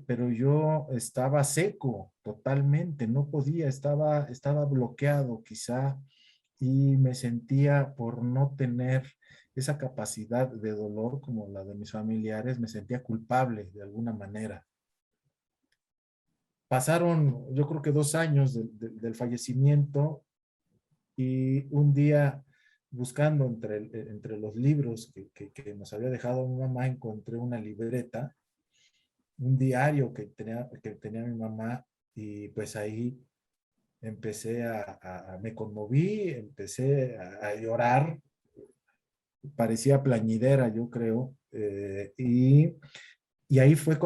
pero yo estaba seco totalmente, no podía, estaba bloqueado quizá, y me sentía, por no tener esa capacidad de dolor como la de mis familiares, me sentía culpable de alguna manera. Pasaron, yo creo que 2 años del fallecimiento, y un día, buscando entre los libros que nos había dejado mi mamá, encontré una libreta, un diario que tenía mi mamá, y pues ahí empecé me conmoví, empecé a llorar, parecía plañidera, yo creo, y ahí fue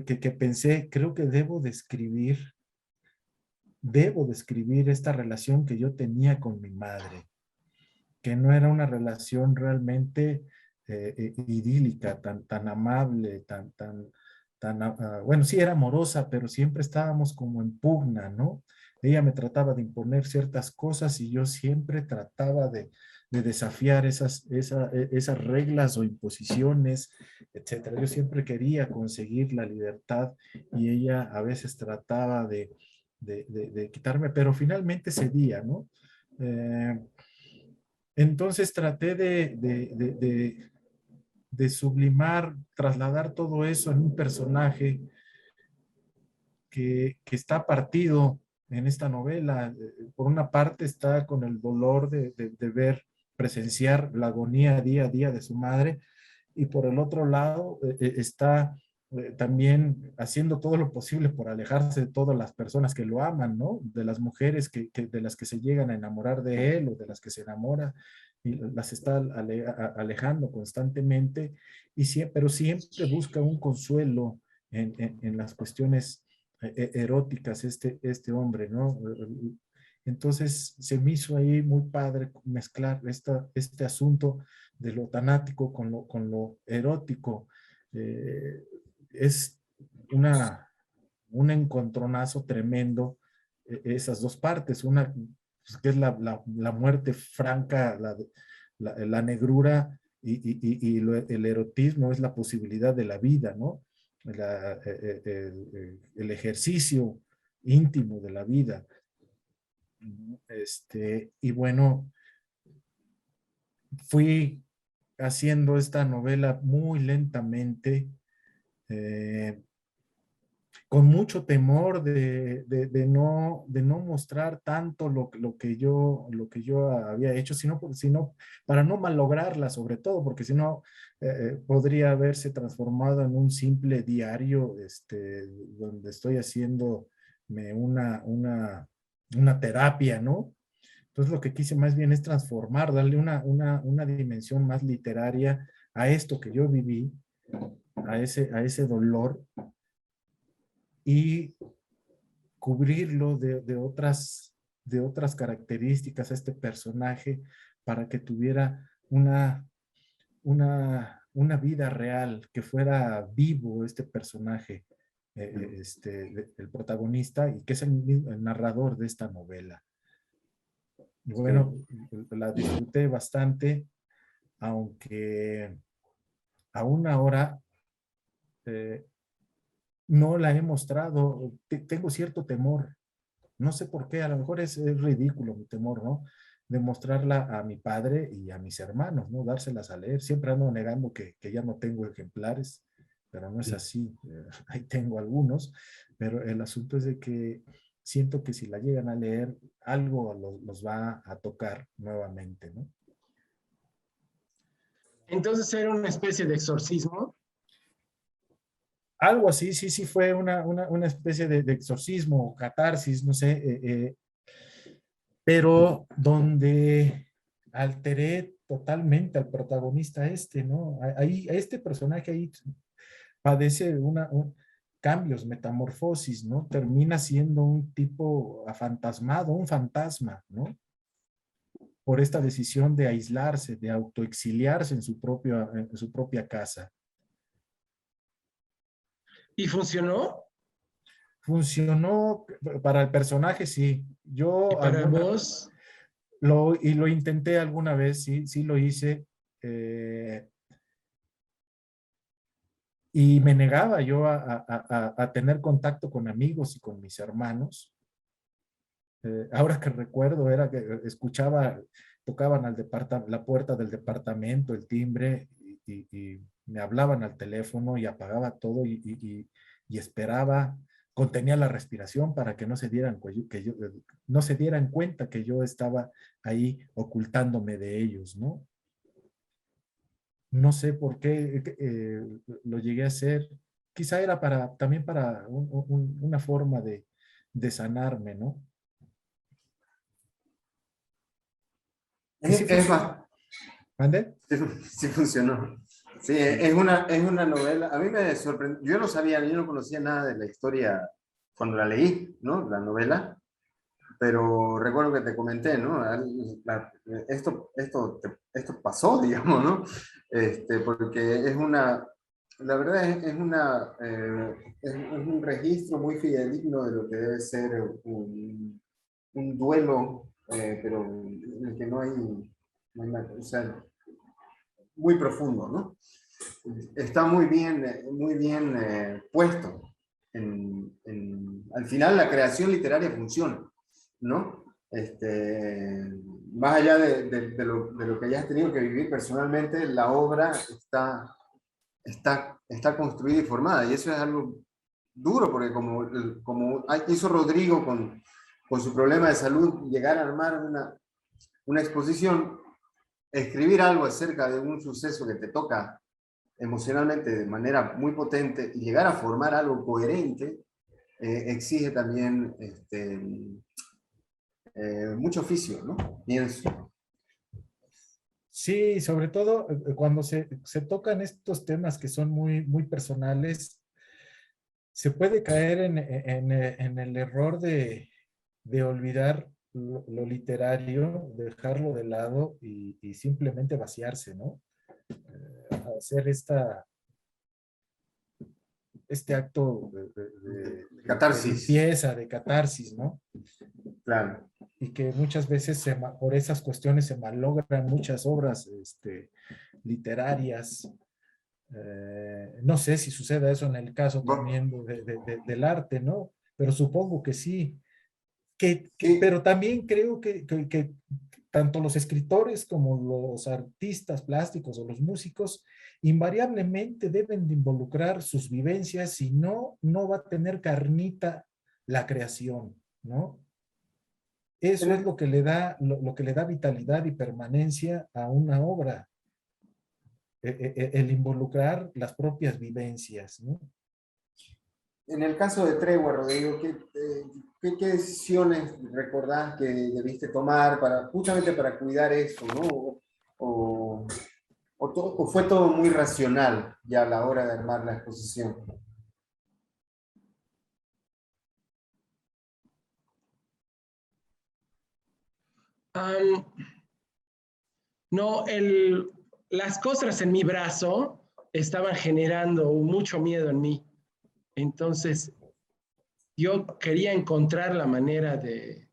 que pensé, creo que debo describir esta relación que yo tenía con mi madre, que no era una relación realmente idílica, tan amable, bueno, sí era amorosa, pero siempre estábamos como en pugna, ¿no? Ella me trataba de imponer ciertas cosas y yo siempre trataba de desafiar esas reglas o imposiciones, etcétera. Yo siempre quería conseguir la libertad y ella a veces trataba de quitarme, pero finalmente cedía, ¿no? Entonces traté de sublimar, trasladar todo eso en un personaje que está partido en esta novela. Por una parte está con el dolor de ver, presenciar la agonía día a día de su madre, y por el otro lado está también haciendo todo lo posible por alejarse de todas las personas que lo aman, ¿no? De las mujeres de las que se llegan a enamorar de él, o de las que se enamora, y las está alejando constantemente, pero siempre busca un consuelo en las cuestiones eróticas, este hombre, ¿no? Entonces se me hizo ahí muy padre mezclar este asunto de lo tanático con lo erótico. Es un encontronazo tremendo, esas dos partes, una pues, que es la muerte franca, la negrura, y el erotismo es la posibilidad de la vida, ¿no? El ejercicio íntimo de la vida. Y bueno, fui haciendo esta novela muy lentamente, eh, con mucho temor de no mostrar tanto lo que yo había hecho, sino para no malograrla, sobre todo, porque si no, podría haberse transformado en un simple diario, donde estoy haciéndome una terapia, ¿no? Entonces lo que quise más bien es transformar, darle una dimensión más literaria a esto que yo viví, a ese dolor, y cubrirlo de otras características a este personaje, para que tuviera una vida real, que fuera vivo este personaje, el protagonista, y que es el narrador de esta novela. Y bueno, la disfruté bastante, aunque aún ahora no la he mostrado. Tengo cierto temor, no sé por qué, a lo mejor es ridículo mi temor, ¿no? De mostrarla a mi padre y a mis hermanos, ¿no? Dárselas a leer. Siempre ando negando que ya no tengo ejemplares, pero no es así. Ahí tengo algunos, pero el asunto es de que siento que si la llegan a leer, algo los va a tocar nuevamente, ¿no? Entonces era una especie de exorcismo. Algo así, sí, fue una especie de exorcismo, catarsis, no sé, pero donde alteré totalmente al protagonista ¿no? Ahí, este personaje ahí padece cambios, metamorfosis, ¿no? Termina siendo un tipo afantasmado, un fantasma, ¿no? por esta decisión de aislarse, de autoexiliarse en su propia casa. ¿Y funcionó? Funcionó para el personaje, sí. ¿Y para vos? Lo intenté alguna vez, sí, sí lo hice. Y me negaba yo a tener contacto con amigos y con mis hermanos. Ahora que recuerdo, era que escuchaba, tocaban la puerta del departamento, el timbre, y me hablaban al teléfono y apagaba todo y esperaba, contenía la respiración para que no se dieran, no se dieran cuenta que yo estaba ahí ocultándome de ellos, ¿no? No sé por qué lo llegué a hacer. Quizá era también para una forma de sanarme, ¿no? Y sí Es funcionó. ¿Mande? sí, sí funcionó. Sí, es una novela. A mí me sorprendió. Yo no sabía, yo no conocía nada de la historia cuando la leí, ¿no? La novela. Pero recuerdo que te comenté, ¿no? Esto pasó, digamos, ¿no? Porque la verdad es un registro muy fidedigno de lo que debe ser un duelo, pero en el que o sea, muy profundo, ¿no? Está muy bien puesto. Al final la creación literaria funciona, ¿no? Más allá de lo que hayas tenido que vivir personalmente, la obra está construida y formada, y eso es algo duro, porque como hizo Rodrigo con su problema de salud, llegar a armar una exposición, escribir algo acerca de un suceso que te toca emocionalmente de manera muy potente y llegar a formar algo coherente, exige también mucho oficio, ¿no? Pienso. Sí, sobre todo cuando se tocan estos temas que son muy, muy personales, se puede caer en el error de olvidar lo literario, dejarlo de lado y simplemente vaciarse, ¿no? Hacer este acto de Catarsis, limpieza, de catarsis, ¿no? claro. Y que muchas veces por esas cuestiones se malogran muchas obras literarias. No sé si sucede eso en el caso Bueno, también del arte, ¿no? Pero supongo que sí. sí, Pero también creo que tanto los escritores como los artistas plásticos o los músicos invariablemente deben de involucrar sus vivencias, si no, no va a tener carnita la creación, ¿no? Eso es en lo que le da vitalidad y permanencia a una obra, el involucrar las propias vivencias, ¿no? en el caso de Tregua, Rodrigo, ¿qué decisiones recordás que debiste tomar justamente para cuidar eso, ¿no? O, o fue todo muy racional ya a la hora de armar la exposición? Um, no, las costras en mi brazo estaban generando mucho miedo en mí. Entonces, yo quería encontrar la manera de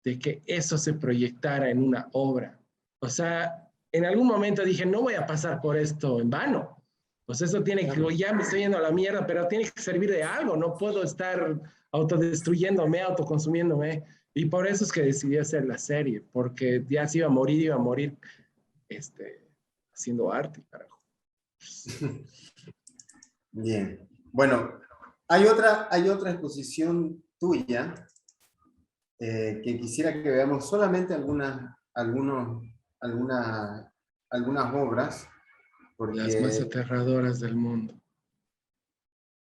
que eso se proyectara en una obra. O sea, en algún momento dije, no voy a pasar por esto en vano. Pues eso tiene que, ya me estoy yendo a la mierda, pero tiene que servir de algo. No puedo estar autodestruyéndome, autoconsumiéndome. Y por eso es que decidí hacer la serie, porque ya se iba a morir haciendo arte, carajo. Bien. Bueno, hay otra exposición tuya que quisiera que veamos solamente algunas obras, Las más porque aterradoras del mundo.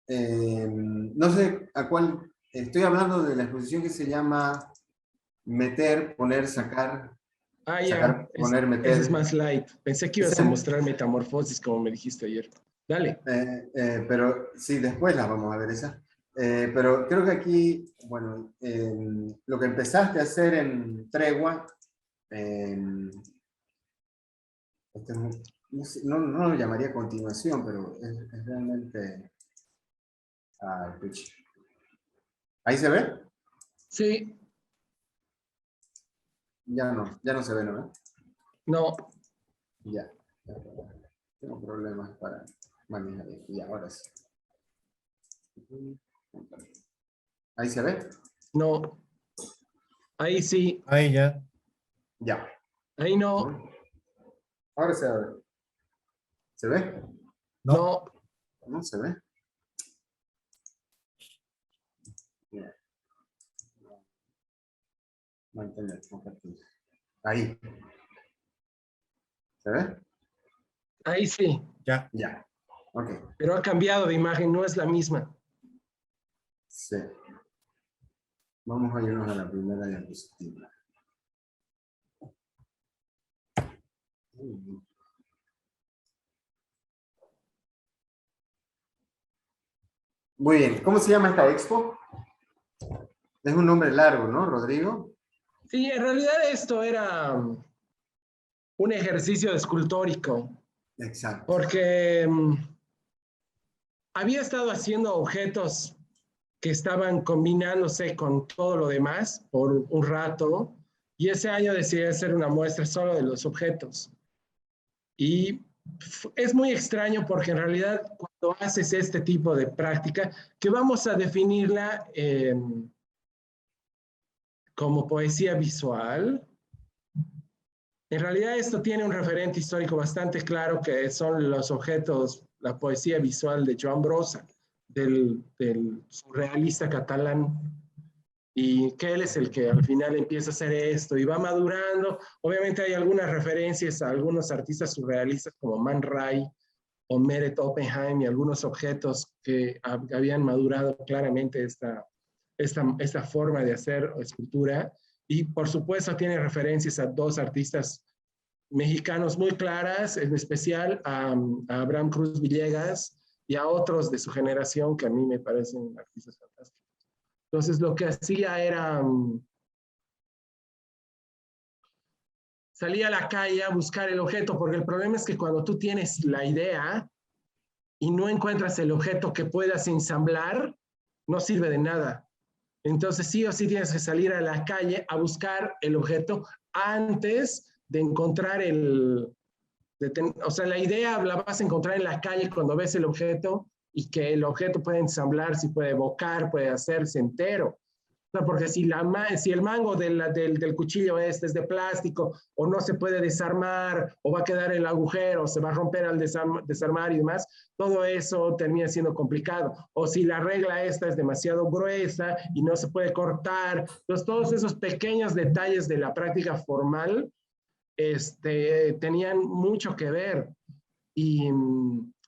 no sé a cuál, estoy hablando de la exposición que se llama Meter, Poner, Sacar, Ah, ya, Sacar, Poner, ese es Meter. más light. Pensé que ibas a Ese- mostrar Metamorfosis, como me dijiste ayer. Dale. pero sí, después las vamos a ver esas. Pero creo que aquí, bueno, lo que empezaste a hacer en Tregua Este es no, no lo llamaría continuación, pero es realmente... ¿Ahí se ve? Sí, Ya no se ve, ¿no? no. Ya. Tengo problemas para manejar esto. Y ahora sí. ¿Ahí se ve? No. Ahí sí. Ahí ya. Ya. Ahí no. Ahora se ve. ¿Se ve? No. No. No se ve. Bien. Mantener, compartir. Ahí. ¿Se ve? Ahí sí. Ya. Ya. Ok. Pero ha cambiado de imagen, no es la misma. Sí. Vamos a irnos a la primera diapositiva. Muy bien. ¿Cómo se llama esta expo? Es un nombre largo, ¿no, Rodrigo? Sí, en realidad esto era un ejercicio escultórico, Exacto. porque había estado haciendo objetos que estaban combinándose con todo lo demás por un rato, y ese año decidí hacer una muestra solo de los objetos. Y es muy extraño porque en realidad cuando haces este tipo de práctica, que vamos a definirla como poesía visual, en realidad esto tiene un referente histórico bastante claro que son los objetos, la poesía visual de Joan Brossa, del surrealista catalán, y que él es el que al final empieza a hacer esto y va madurando. Obviamente hay algunas referencias a algunos artistas surrealistas como Man Ray o Meret Oppenheim y algunos objetos que habían madurado claramente esta forma de hacer escultura. Y por supuesto tiene referencias a dos artistas mexicanos muy claras, en especial a Abraham Cruz Villegas y a otros de su generación que a mí me parecen artistas fantásticos. Entonces lo que hacía era salir a la calle a buscar el objeto, porque el problema es que cuando tú tienes la idea y no encuentras el objeto que puedas ensamblar, no sirve de nada. Entonces sí o sí tienes que salir a la calle a buscar el objeto antes de encontrar o sea, la idea la vas a encontrar en la calle cuando ves el objeto y que el objeto puede ensamblarse, puede evocar, puede hacerse entero. O sea, porque si el mango del cuchillo es de plástico o no se puede desarmar o va a quedar el agujero o se va a romper al desarmar y demás, todo eso termina siendo complicado. O si la regla esta es demasiado gruesa y no se puede cortar. Entonces, todos esos pequeños detalles de la práctica formal tenían mucho que ver. Y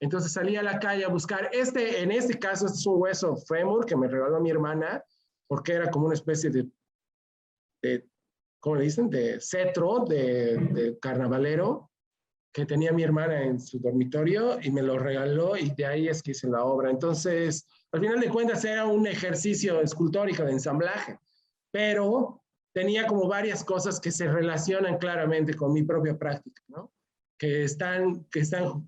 entonces salí a la calle a buscar. En este caso, este es un hueso fémur que me regaló mi hermana, porque era como una especie ¿cómo le dicen? De cetro, de carnavalero, que tenía mi hermana en su dormitorio y me lo regaló y de ahí es que hice la obra. Entonces, al final de cuentas era un ejercicio escultórico de ensamblaje, pero tenía como varias cosas que se relacionan claramente con mi propia práctica, ¿no? Que están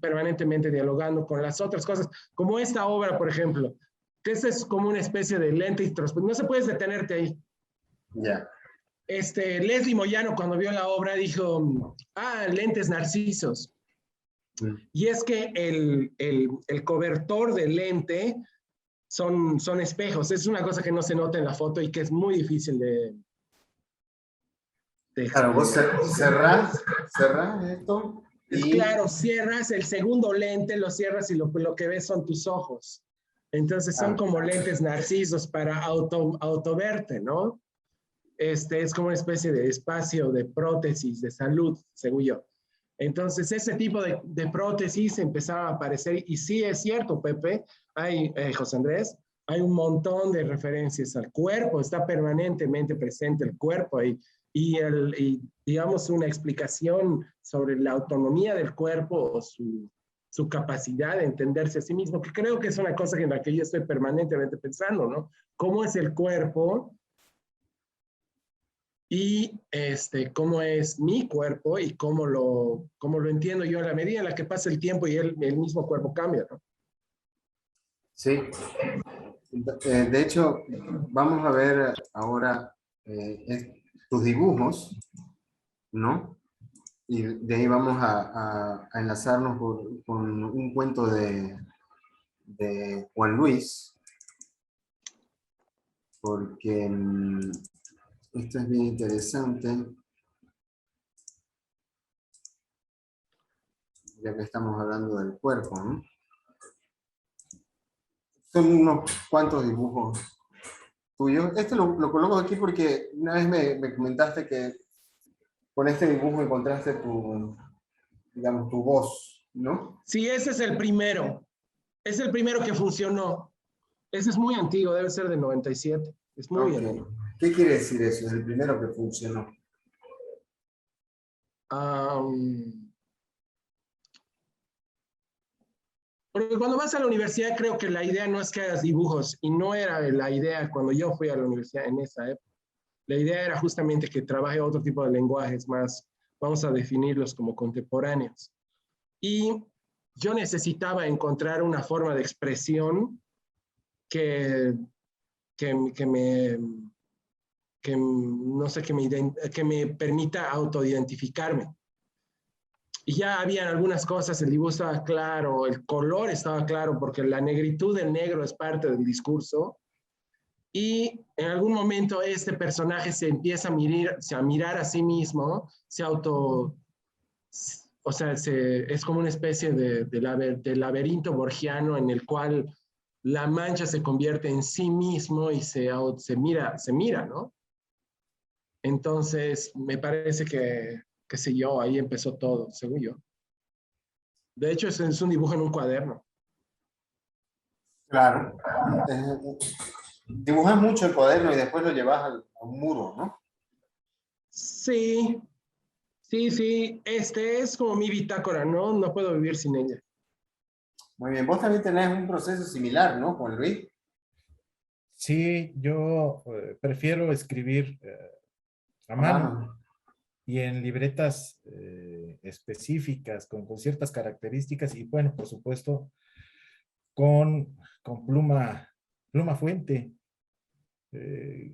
permanentemente dialogando con las otras cosas, como esta obra, por ejemplo, que esta es como una especie de lente introspectiva. No se puedes detenerte ahí. Ya. Leslie Moyano, cuando vio la obra, dijo, lentes narcisos. Y es que el cobertor del lente son espejos. Es una cosa que no se nota en la foto y que es muy difícil de Claro, vos cerrás esto y... Claro, cierras el segundo lente, lo cierras y lo que ves son tus ojos. Entonces son como lentes narcisos para autoverte, ¿no? Es como una especie de espacio de prótesis de salud, según yo. Entonces, ese tipo de prótesis empezaba a aparecer, y sí es cierto, Pepe, José Andrés, hay un montón de referencias al cuerpo, está permanentemente presente el cuerpo ahí, y digamos, una explicación sobre la autonomía del cuerpo o su capacidad de entenderse a sí mismo, que creo que es una cosa en la que yo estoy permanentemente pensando, ¿no? ¿Cómo es el cuerpo? y cómo es mi cuerpo y cómo lo entiendo yo a la medida en la que pasa el tiempo y el mismo cuerpo cambia, ¿no? Sí. De hecho, vamos a ver ahora tus dibujos, ¿no? Y de ahí vamos a enlazarnos con un cuento de Juan Luis, porque esto es bien interesante, ya que estamos hablando del cuerpo, ¿no? Son unos cuantos dibujos tuyos. Este lo coloco aquí porque una vez me comentaste que con este dibujo encontraste digamos, tu voz, ¿no? Sí, ese es el primero. Es el primero que funcionó. Ese es muy antiguo, debe ser del 97. Es muy Ok. antiguo. ¿Qué quiere decir eso? Es el primero que funcionó. Porque cuando vas a la universidad creo que la idea no es que hagas dibujos y no era la idea cuando yo fui a la universidad en esa época. La idea era justamente que trabaje otro tipo de lenguajes más, vamos a definirlos como contemporáneos. Y yo necesitaba encontrar una forma de expresión que, que me, no sé, que me permita autoidentificarme. Y ya habían algunas cosas, el dibujo estaba claro, el color estaba claro, porque la negritud del negro es parte del discurso. Y en algún momento este personaje se empieza a mirar a sí mismo, o sea, es como una especie de laberinto borgiano en el cual la mancha se convierte en sí mismo y se mira, ¿no? Entonces, me parece que, qué sé yo, ahí empezó todo, según yo. De hecho, es un dibujo en un cuaderno. Claro. Dibujas mucho el cuaderno y después lo llevas a un muro, ¿no? Sí, sí. Este es como mi bitácora, ¿no? No puedo vivir sin ella. Muy bien. Vos también tenés un proceso similar, ¿no, Juan Luis? Sí, yo prefiero escribir a A mano mano. y en libretas específicas, con ciertas características y bueno, por supuesto, con pluma fuente.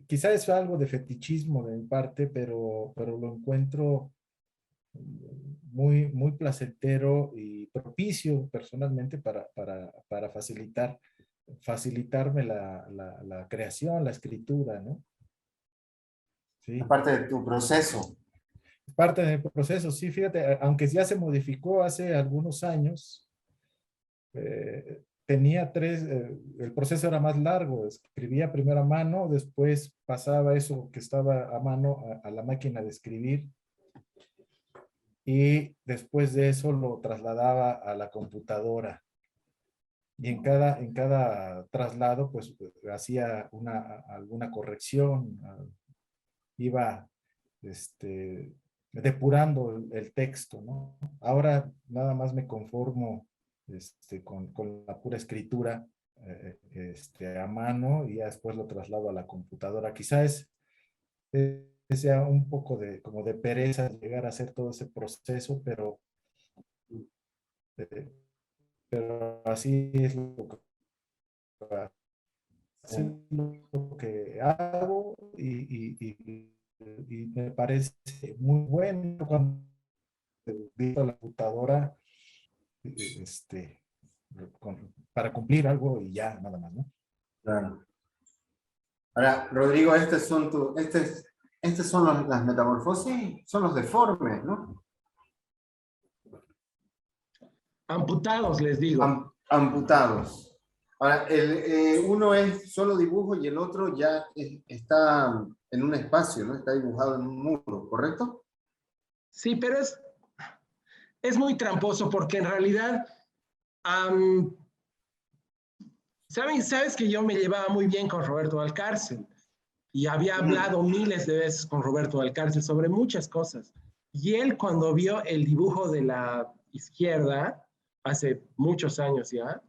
Quizá es algo de fetichismo de mi parte, pero lo encuentro muy placentero y propicio personalmente para facilitarme la creación, la escritura, ¿no? Sí. Aparte de tu proceso. Parte del proceso, sí, fíjate, aunque ya se modificó hace algunos años, tenía el proceso era más largo, escribía primero a mano, después pasaba eso que estaba a mano a la máquina de escribir y después de eso lo trasladaba a la computadora. Y en cada traslado, pues hacía alguna corrección, iba depurando el texto, ¿no? Ahora nada más me conformo con la pura escritura a mano y ya después lo traslado a la computadora. Quizás sea un poco como de pereza llegar a hacer todo ese proceso, eh, pero así es lo que hago y me parece muy bueno cuando digo la computadora para cumplir algo y ya, nada más, ¿no? Claro. Ahora, Rodrigo, estos son las metamorfosis, son los deformes, ¿no? Amputados, les digo. Amputados. Ahora, uno es solo dibujo y el otro ya está en un espacio, ¿no? Está dibujado en un muro, ¿correcto? Sí, pero es muy tramposo porque en realidad, sabes que yo me llevaba muy bien con Roberto Valcárcel y había hablado miles de veces con Roberto Valcárcel sobre muchas cosas. Y él cuando vio el dibujo de la izquierda, hace muchos años ya,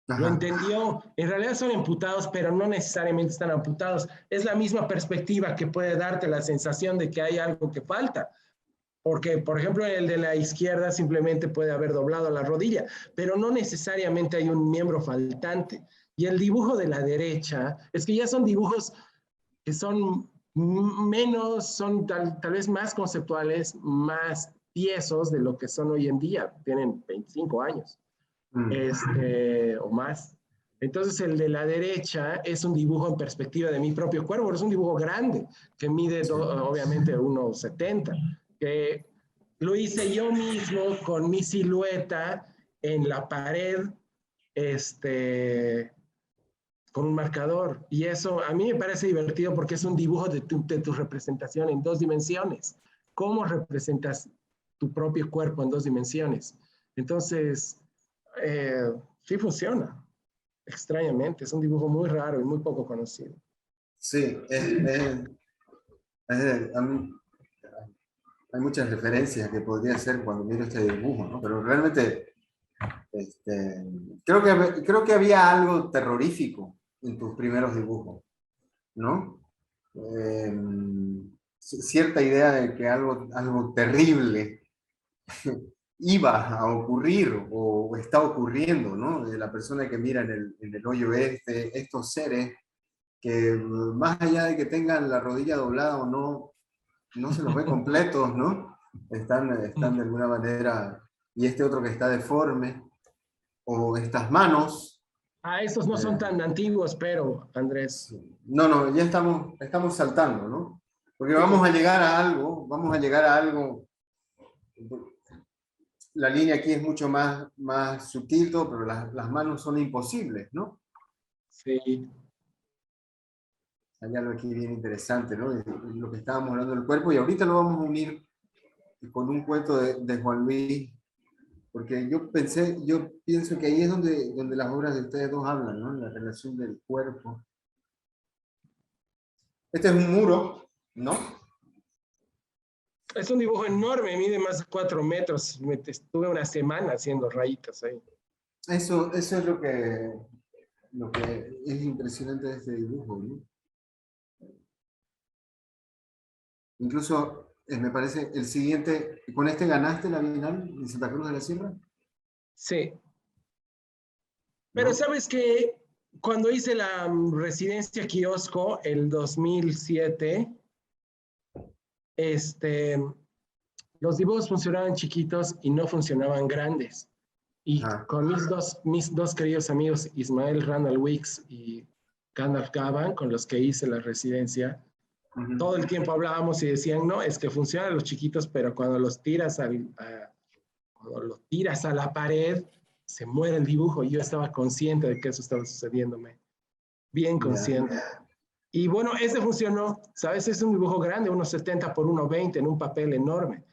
Lo Ajá. entendió. En realidad son amputados, pero no necesariamente están amputados. Es la misma perspectiva que puede darte la sensación de que hay algo que falta. Porque, por ejemplo, el de la izquierda simplemente puede haber doblado la rodilla, pero no necesariamente hay un miembro faltante. Y el dibujo de la derecha, es que ya son dibujos que son menos, son tal vez más conceptuales, más tiesos de lo que son hoy en día. Tienen 25 años o más. Entonces el de la derecha es un dibujo en perspectiva de mi propio cuerpo, es un dibujo grande que mide Sí. obviamente 1,70, que lo hice yo mismo con mi silueta en la pared, con un marcador. Y eso a mí me parece divertido porque es un dibujo de tu representación en 2 dimensiones. ¿Cómo representas tu propio cuerpo en 2 dimensiones? Entonces, sí funciona, extrañamente. Es un dibujo muy raro y muy poco conocido. Sí, a mí, hay muchas referencias que podría hacer cuando miro este dibujo, ¿no? Pero realmente creo que había algo terrorífico en tus primeros dibujos, ¿no? Cierta idea de que algo terrible iba a ocurrir o está ocurriendo, ¿no? De la persona que mira en el hoyo estos seres que más allá de que tengan la rodilla doblada o no, no se los ve completos, ¿no? Están de alguna manera, y este otro que está deforme, o estas manos. Estos no son tan antiguos, pero, Andrés. No, ya estamos saltando, ¿no? Porque Sí. vamos a llegar a algo. La línea aquí es mucho más sutil, pero las manos son imposibles, ¿no? Sí. Hay algo aquí bien interesante, ¿no? Lo que estábamos hablando del cuerpo, y ahorita lo vamos a unir con un cuento de Juan Luis, porque yo pienso que ahí es donde las obras de ustedes dos hablan, ¿no? La relación del cuerpo. Este es un muro, ¿no? Es un dibujo enorme, mide más de 4 metros. Estuve una semana haciendo rayitas ahí. Eso es lo que es impresionante de este dibujo, ¿no? Incluso me parece el siguiente, ¿con este ganaste la Bienal en Santa Cruz de la Sierra? Sí. Pero ¿No? sabes que cuando hice la residencia kiosco el 2007, los dibujos funcionaban chiquitos y no funcionaban grandes. Y Ajá. con mis dos queridos amigos, Ismael Randall Wicks y Gandalf Gavan, con los que hice la residencia, todo el tiempo hablábamos y decían, no, es que funcionan los chiquitos, pero cuando los tiras cuando lo tiras a la pared, se muere el dibujo. Y yo estaba consciente de que eso estaba sucediéndome, bien consciente. Y bueno, ese funcionó, ¿sabes? Es un dibujo grande, 1,70 por 1,20 en un papel enorme,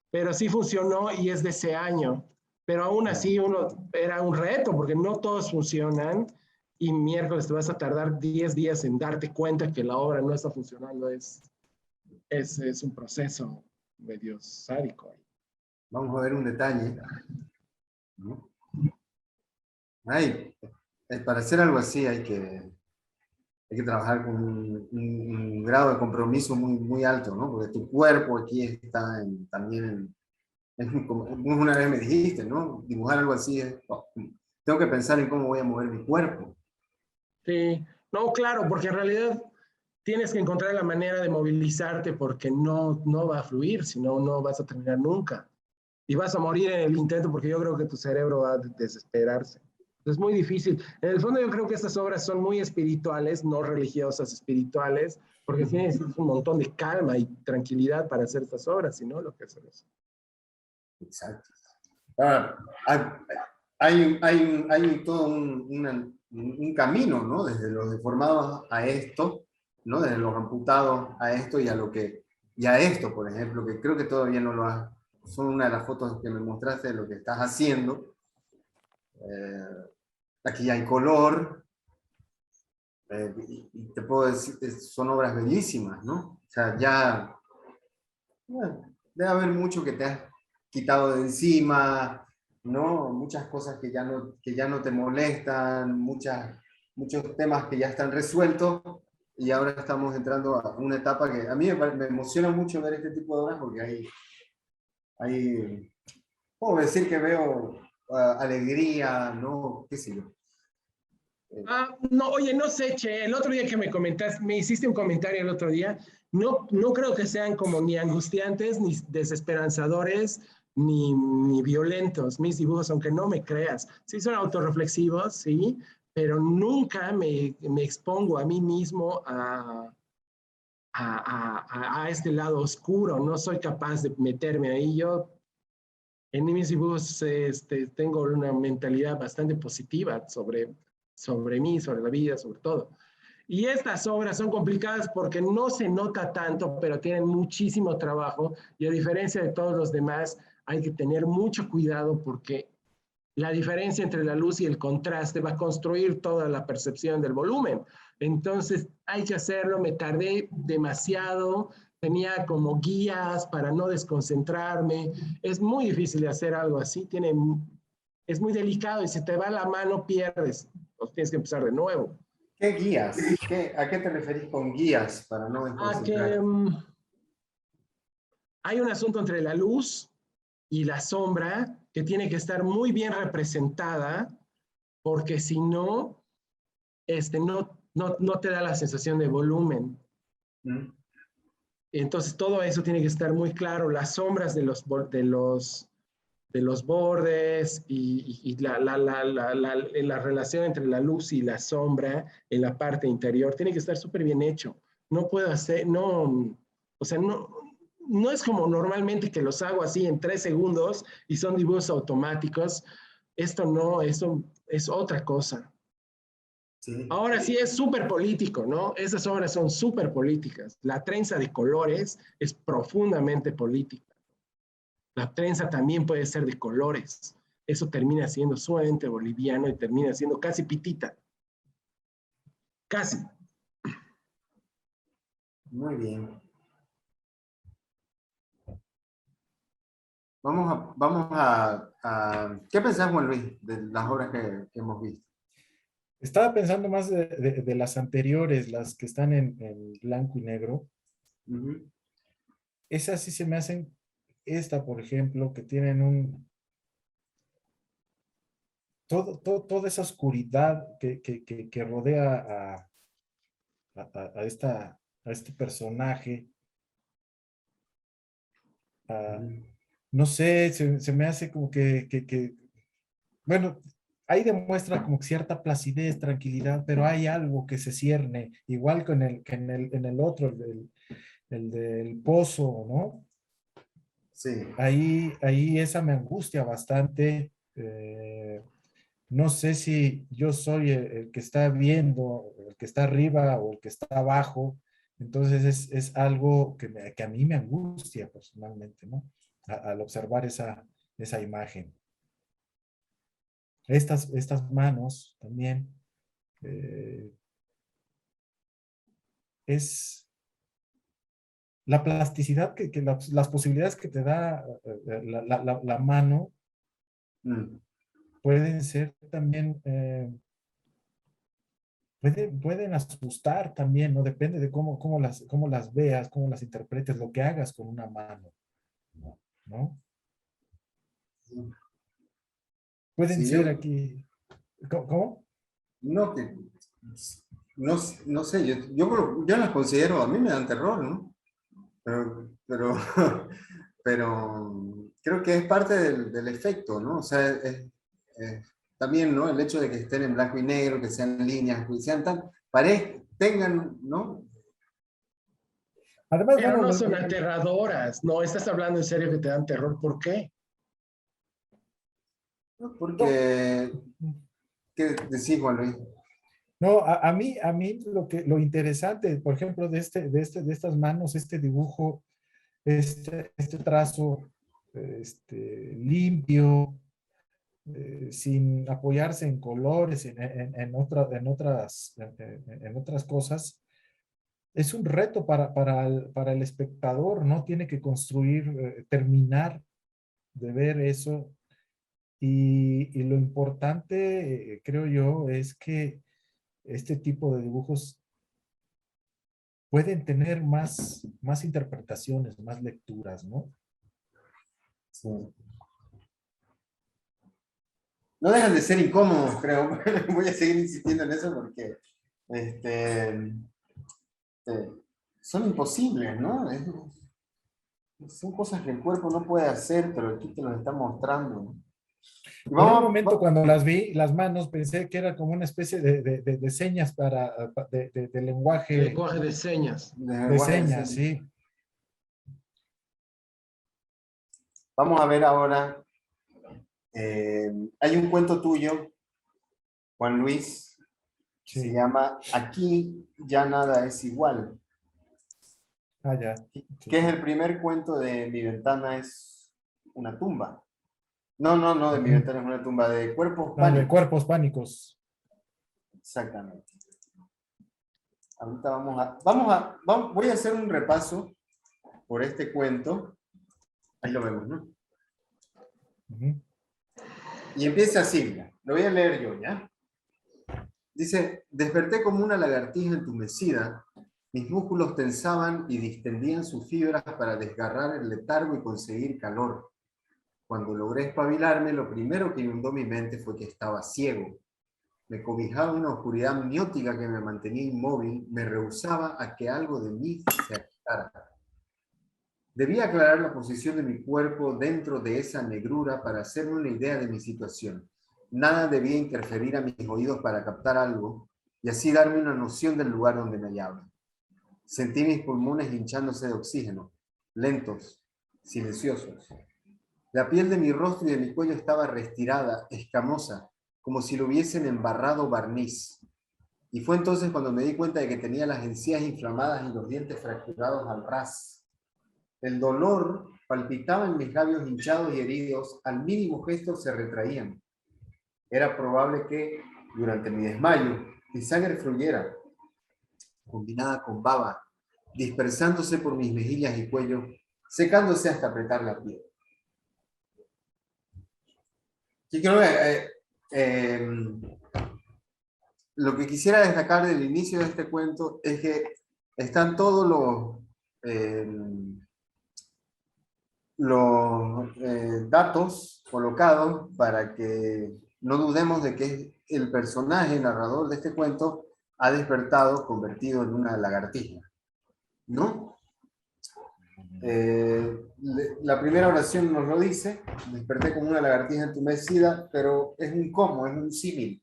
pero sí funcionó y es de ese año. Pero aún así era un reto porque no todos funcionan y miércoles te vas a tardar 10 días en darte cuenta que la obra no está funcionando. Es un proceso medio sádico. Vamos a ver un detalle, ¿no? Para hacer algo así hay que trabajar con un grado de compromiso muy alto, ¿no? Porque tu cuerpo aquí está también como una vez me dijiste, ¿no? Dibujar algo así tengo que pensar en cómo voy a mover mi cuerpo. Sí, no, claro, porque en realidad tienes que encontrar la manera de movilizarte porque no va a fluir, si no, no vas a terminar nunca. Y vas a morir en el intento porque yo creo que tu cerebro va a desesperarse. Es muy difícil. En el fondo yo creo que estas obras son muy espirituales, no religiosas, espirituales, porque tienes un montón de calma y tranquilidad para hacer estas obras, si no, lo que hacer eso. Exacto. Ahora, hay todo un camino, ¿no? Desde los deformados a esto, ¿no? Desde los amputados a esto y a esto, por ejemplo, que creo que todavía no lo has. Son una de las fotos que me mostraste de lo que estás haciendo. Aquí hay color, y te puedo decir, son obras bellísimas, ¿no? O sea, bueno, debe haber mucho que te has quitado de encima, ¿no? Muchas cosas que ya no te molestan, muchos temas que ya están resueltos, y ahora estamos entrando a una etapa que a mí me emociona mucho ver este tipo de obras porque puedo decir que veo alegría, ¿no? ¿Qué sé yo? No, oye, no sé, Che, el otro día que me comentaste, me hiciste un comentario el otro día, no creo que sean como ni angustiantes, ni desesperanzadores, ni violentos mis dibujos, aunque no me creas. Sí son autorreflexivos, sí, pero nunca me expongo a mí mismo a este lado oscuro, no soy capaz de meterme ahí. Yo en mis dibujos tengo una mentalidad bastante positiva sobre mí, sobre la vida, sobre todo. Y estas obras son complicadas porque no se nota tanto, pero tienen muchísimo trabajo y a diferencia de todos los demás, hay que tener mucho cuidado porque la diferencia entre la luz y el contraste va a construir toda la percepción del volumen. Entonces hay que hacerlo, me tardé demasiado, tenía como guías para no desconcentrarme. Es muy difícil de hacer algo así, es muy delicado y si te va la mano pierdes, pues tienes que empezar de nuevo. ¿Qué guías? ¿A qué te referís con guías para no A que desconcentrar? hay un asunto entre la luz y la sombra que tiene que estar muy bien representada porque si no, no te da la sensación de volumen. ¿Mm? Entonces todo eso tiene que estar muy claro, las sombras de los bordes y la relación entre la luz y la sombra en la parte interior tiene que estar súper bien hecho. No puedo hacer, no, o sea, no es como normalmente que los hago así en 3 segundos y son dibujos automáticos. Esto no, eso es otra cosa. Sí. Ahora sí es súper político, ¿no? Esas obras son súper políticas. La trenza de colores es profundamente política. La trenza también puede ser de colores. Eso termina siendo sumamente boliviano y termina siendo casi pitita. Casi. Muy bien. ¿Qué pensás, Juan Luis, de las obras que hemos visto? Estaba pensando más de las anteriores, las que están en blanco y negro. Ujú. Esas sí se me hacen, esta, por ejemplo, que tienen toda esa oscuridad que rodea a este personaje. ah, Ujú. no sé, se me hace como bueno, ahí demuestra como cierta placidez, tranquilidad, pero hay algo que se cierne, igual con que en el otro, el del pozo, ¿no? Sí. Ahí esa me angustia bastante. No sé si yo soy el que está viendo, el que está arriba o el que está abajo. Entonces es algo que a mí me angustia personalmente, ¿no? Al observar esa imagen. Estas manos también eh, es la plasticidad las posibilidades que te da la mano Mm. pueden ser también, pueden asustar también, ¿no? Depende de cómo las veas, cómo las interpretes, lo que hagas con una mano, ¿no? Pueden Sí, ser aquí, ¿cómo? no, no, no sé, yo las considero, a mí me dan terror, ¿no? Pero, pero creo que es parte del efecto, ¿no? O sea, también, ¿no? El hecho de que estén en blanco y negro, que sean líneas, que sean tengan, ¿no? Además, Pero bueno, no son aterradoras. No, estás hablando en serio que te dan terror. ¿Por qué? no, Porque, ¿qué decís, Juan Luis? no, a mí lo interesante, por ejemplo, de estas manos, este dibujo, este trazo, limpio, sin apoyarse en colores, en otras cosas, es un reto para el espectador, ¿no? Tiene que construir, terminar de ver eso Y lo importante, creo yo, es que este tipo de dibujos pueden tener más interpretaciones, más lecturas, ¿no? Sí. No dejan de ser incómodos, creo. Voy a seguir insistiendo en eso porque este, son imposibles, ¿no? Son cosas que el cuerpo no puede hacer, pero aquí te lo está mostrando. Y Por un momento cuando las vi, las manos, pensé que era como una especie de señas de lenguaje, Lenguaje de señas. de señas, sí. Vamos a ver ahora, hay un cuento tuyo, Juan Luis, Sí. se llama Aquí ya nada es igual. Ah, ya. Que es el primer cuento de Mi ventana es una tumba. No, de Mi ventana es una tumba, de Cuerpos No, de Pánicos. Cuerpos Pánicos. Exactamente. Ahorita voy a hacer un repaso por este cuento. Ahí lo vemos, ¿no? Y empieza así, mira. Lo voy a leer yo, ¿ya? Dice, desperté como una lagartija entumecida, mis músculos tensaban y distendían sus fibras para desgarrar el letargo y conseguir calor. Cuando logré espabilarme, lo primero que inundó mi mente fue que estaba ciego. Me cobijaba una oscuridad amniótica que me mantenía inmóvil, me rehusaba a que algo de mí se agitara. Debía aclarar la posición de mi cuerpo dentro de esa negrura para hacerme una idea de mi situación. Nada debía interferir a mis oídos para captar algo y así darme una noción del lugar donde me hallaba. Sentí mis pulmones hinchándose de oxígeno, lentos, silenciosos. La piel de mi rostro y de mi cuello estaba restirada, escamosa, como si lo hubiesen embarrado barniz. Y fue entonces cuando me di cuenta de que tenía las encías inflamadas y los dientes fracturados al ras. El dolor palpitaba en mis labios hinchados y heridos, al mínimo gesto se retraían. Era probable que, durante mi desmayo, mi sangre fluyera, combinada con baba, dispersándose por mis mejillas y cuello, secándose hasta apretar la piel. Sí, creo lo que quisiera destacar del inicio de este cuento es que están todos los datos colocados para que no dudemos de que el personaje narrador de este cuento ha despertado convertido en una lagartija, ¿no? La primera oración nos lo dice, desperté como una lagartija entumecida, pero es un cómo, es un símil,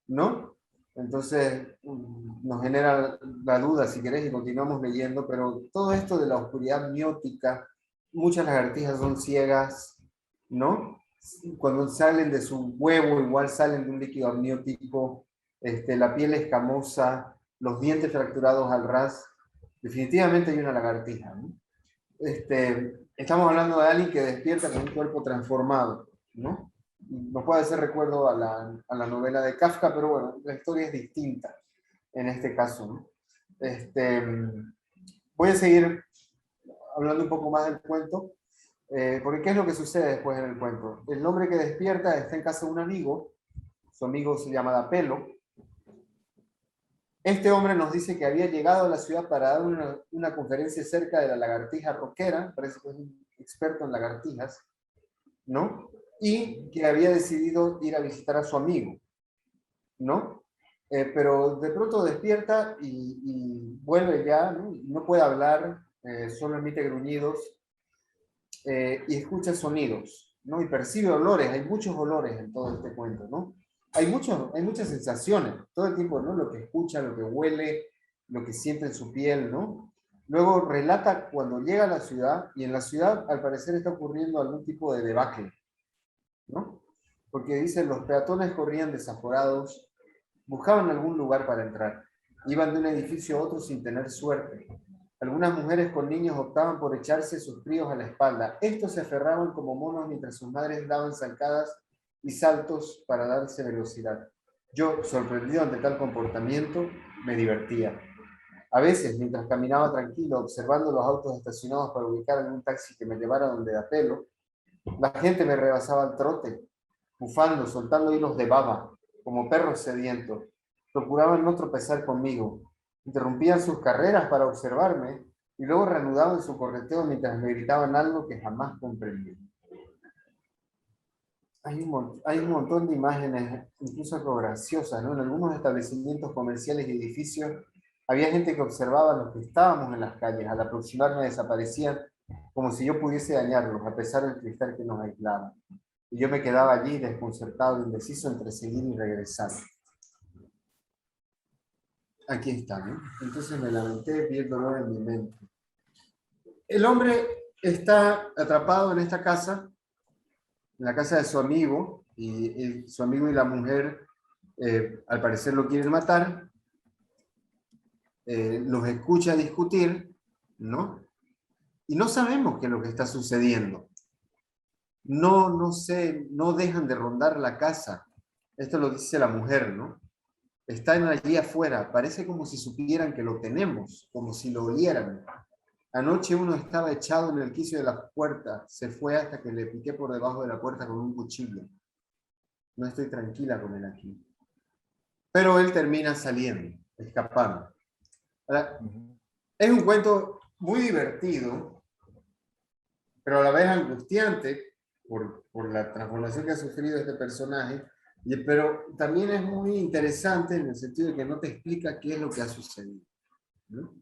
¿no? Entonces nos genera la duda si querés y continuamos leyendo, pero todo esto de la oscuridad amniótica, muchas lagartijas son ciegas, ¿no? Cuando salen de su huevo igual salen de un líquido amniótico, la piel escamosa, los dientes fracturados al ras, definitivamente hay una lagartija, ¿no? Estamos hablando de alguien que despierta con un cuerpo transformado, ¿no? Nos puede hacer recuerdo a la novela de Kafka, pero bueno, la historia es distinta en este caso, ¿no? Voy a seguir hablando un poco más del cuento, porque ¿qué es lo que sucede después en el cuento? El hombre que despierta está en casa de un amigo, su amigo se llama Dapelo. Este hombre nos dice que había llegado a la ciudad para dar una conferencia cerca de la lagartija roquera, parece que es un experto en lagartijas, ¿no? Y que había decidido ir a visitar a su amigo, ¿no? Pero de pronto despierta y vuelve ya, ¿no? No puede hablar, solo emite gruñidos y escucha sonidos, ¿no? Y percibe olores, hay muchos olores en todo este cuento, ¿no? Hay muchas sensaciones, todo el tiempo, ¿no? Lo que escucha, lo que huele, lo que siente en su piel, ¿no? Luego relata cuando llega a la ciudad, y en la ciudad al parecer está ocurriendo algún tipo de debacle, ¿no? Porque dice, los peatones corrían desaforados, buscaban algún lugar para entrar, iban de un edificio a otro sin tener suerte. Algunas mujeres con niños optaban por echarse sus críos a la espalda. Estos se aferraban como monos mientras sus madres daban zancadas y saltos para darse velocidad. Yo, sorprendido ante tal comportamiento, me divertía. A veces, mientras caminaba tranquilo, observando los autos estacionados para ubicar algún taxi que me llevara donde da pelo, la gente me rebasaba al trote. bufando, soltando hilos de baba, como perros sedientos. Procuraban no tropezar conmigo. Interrumpían sus carreras para observarme y luego reanudaban su correteo mientras me gritaban algo que jamás comprendí. Hay un montón de imágenes, incluso algo graciosas, ¿no? En algunos establecimientos comerciales y edificios había gente que observaba a los que estábamos en las calles. Al aproximarme desaparecían como si yo pudiese dañarlos, a pesar del cristal que nos aislaba. Y yo me quedaba allí desconcertado, indeciso entre seguir y regresar. Aquí está, ¿no? Entonces me lamenté, vi el dolor en mi mente. El hombre está atrapado en esta casa, en la casa de su amigo, y su amigo y la mujer al parecer lo quieren matar, los escucha discutir, ¿no? Y no sabemos qué es lo que está sucediendo. No sé, no dejan de rondar la casa. Esto lo dice la mujer, ¿no? Están allí afuera, parece como si supieran que lo tenemos, como si lo olieran. Anoche uno estaba echado en el quicio de la puerta, se fue hasta que le piqué por debajo de la puerta con un cuchillo. No estoy tranquila con él aquí. Pero él termina saliendo, escapando. Ahora, es un cuento muy divertido, pero a la vez angustiante por la transformación que ha sufrido este personaje, pero también es muy interesante en el sentido de que no te explica qué es lo que ha sucedido, ¿no?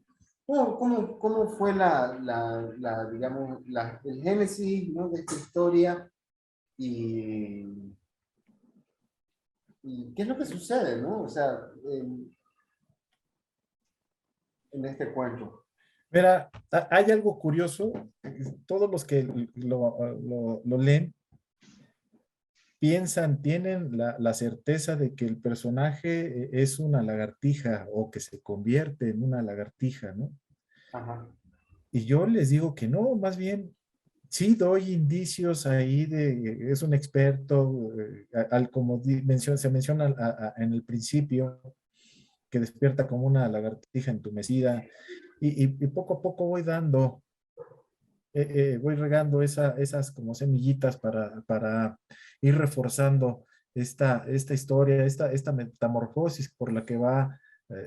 ¿Cómo fue digamos, el génesis, ¿no?, de esta historia y qué es lo que sucede, ¿no? O sea, en este cuento. Mira, hay algo curioso. Todos los que lo leen piensan, tienen la certeza de que el personaje es una lagartija o que se convierte en una lagartija, ¿no? Ajá. Y yo les digo que no, más bien sí doy indicios ahí de, es un experto, como se menciona en el principio, que despierta como una lagartija entumecida, y poco a poco voy dando, voy regando esas como semillitas para ir reforzando esta historia, esta metamorfosis por la que va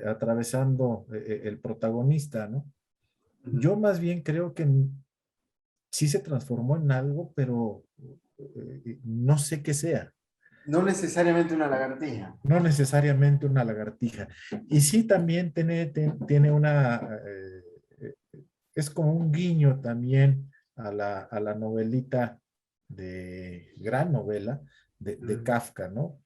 atravesando el protagonista, ¿no? Yo más bien creo que sí se transformó en algo, pero no sé qué sea. No necesariamente una lagartija. No necesariamente una lagartija. Y sí también tiene una, es como un guiño también a la novelita gran novela de Kafka, ¿no?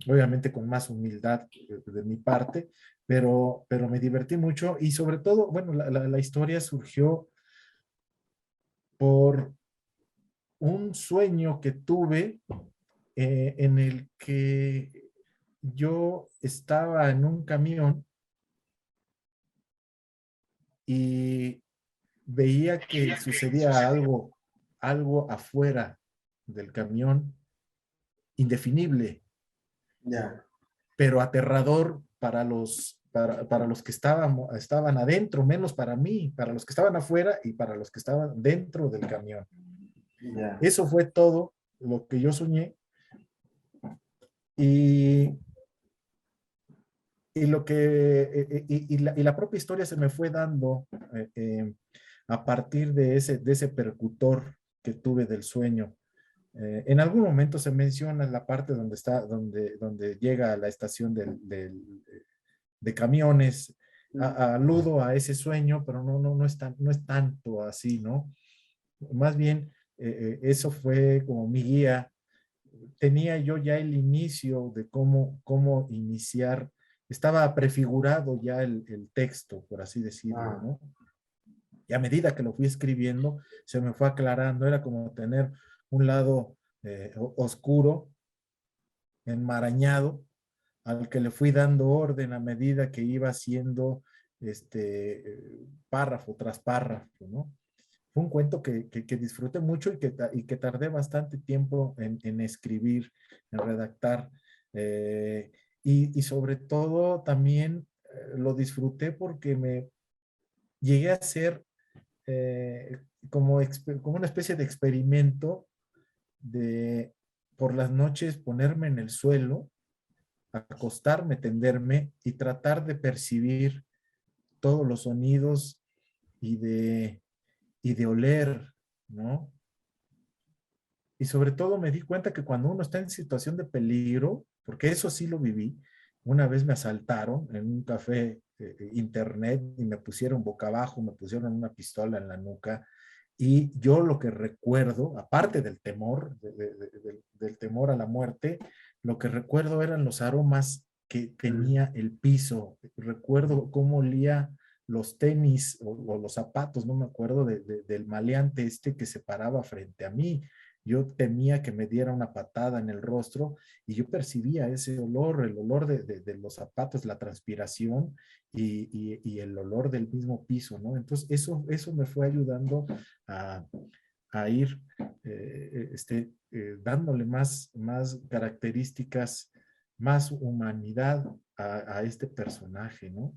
Obviamente con más humildad de mi parte, pero me divertí mucho y sobre todo, bueno, la historia surgió por un sueño que tuve en el que yo estaba en un camión y veía que sucedía algo afuera del camión, indefinible, Ya. pero aterrador para los que estaban adentro, menos para mí, para los que estaban afuera y para los que estaban dentro del camión. Ya. Eso fue todo lo que yo soñé y la propia historia se me fue dando a partir de ese percutor que tuve del sueño. En algún momento se menciona la parte donde llega a la estación de camiones, aludo a ese sueño, pero no es tanto así, ¿no? Más bien, eso fue como mi guía. Tenía yo ya el inicio de cómo iniciar, estaba prefigurado ya el texto, por así decirlo, ¿no? Y a medida que lo fui escribiendo, se me fue aclarando, era como tener un lado oscuro, enmarañado, al que le fui dando orden a medida que iba haciendo párrafo tras párrafo, ¿no? Fue un cuento que disfruté mucho y que tardé bastante tiempo en escribir, en redactar. Y sobre todo también lo disfruté porque me llegué a hacer como una especie de experimento de por las noches ponerme en el suelo, acostarme, tenderme y tratar de percibir todos los sonidos y de oler, ¿no? Y sobre todo me di cuenta que cuando uno está en situación de peligro, porque eso sí lo viví, una vez me asaltaron en un café internet y me pusieron boca abajo, me pusieron una pistola en la nuca y yo lo que recuerdo, aparte del temor, del temor a la muerte, lo que recuerdo eran los aromas que tenía el piso. Recuerdo cómo olía los tenis o los zapatos, no me acuerdo, del maleante este que se paraba frente a mí. Yo temía que me diera una patada en el rostro y yo percibía ese olor, el olor de los zapatos, la transpiración y el olor del mismo piso, ¿no? Entonces eso me fue ayudando a, a ir dándole más características, más humanidad a este personaje, ¿no?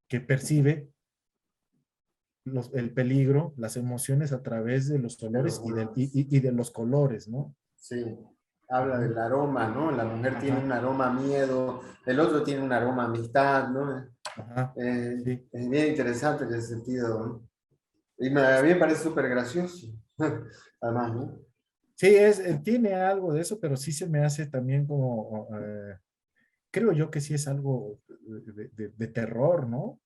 Que percibe el peligro, las emociones a través de los olores y de los colores, ¿no? Sí, habla del aroma, ¿no? La mujer tiene un aroma miedo, el otro tiene un aroma amistad, ¿no? Ajá, sí. Es bien interesante en ese sentido, ¿no? Y a mí me parece súper gracioso, además, ¿no? Sí, tiene algo de eso, pero sí se me hace también como, creo yo que sí es algo de terror, ¿no?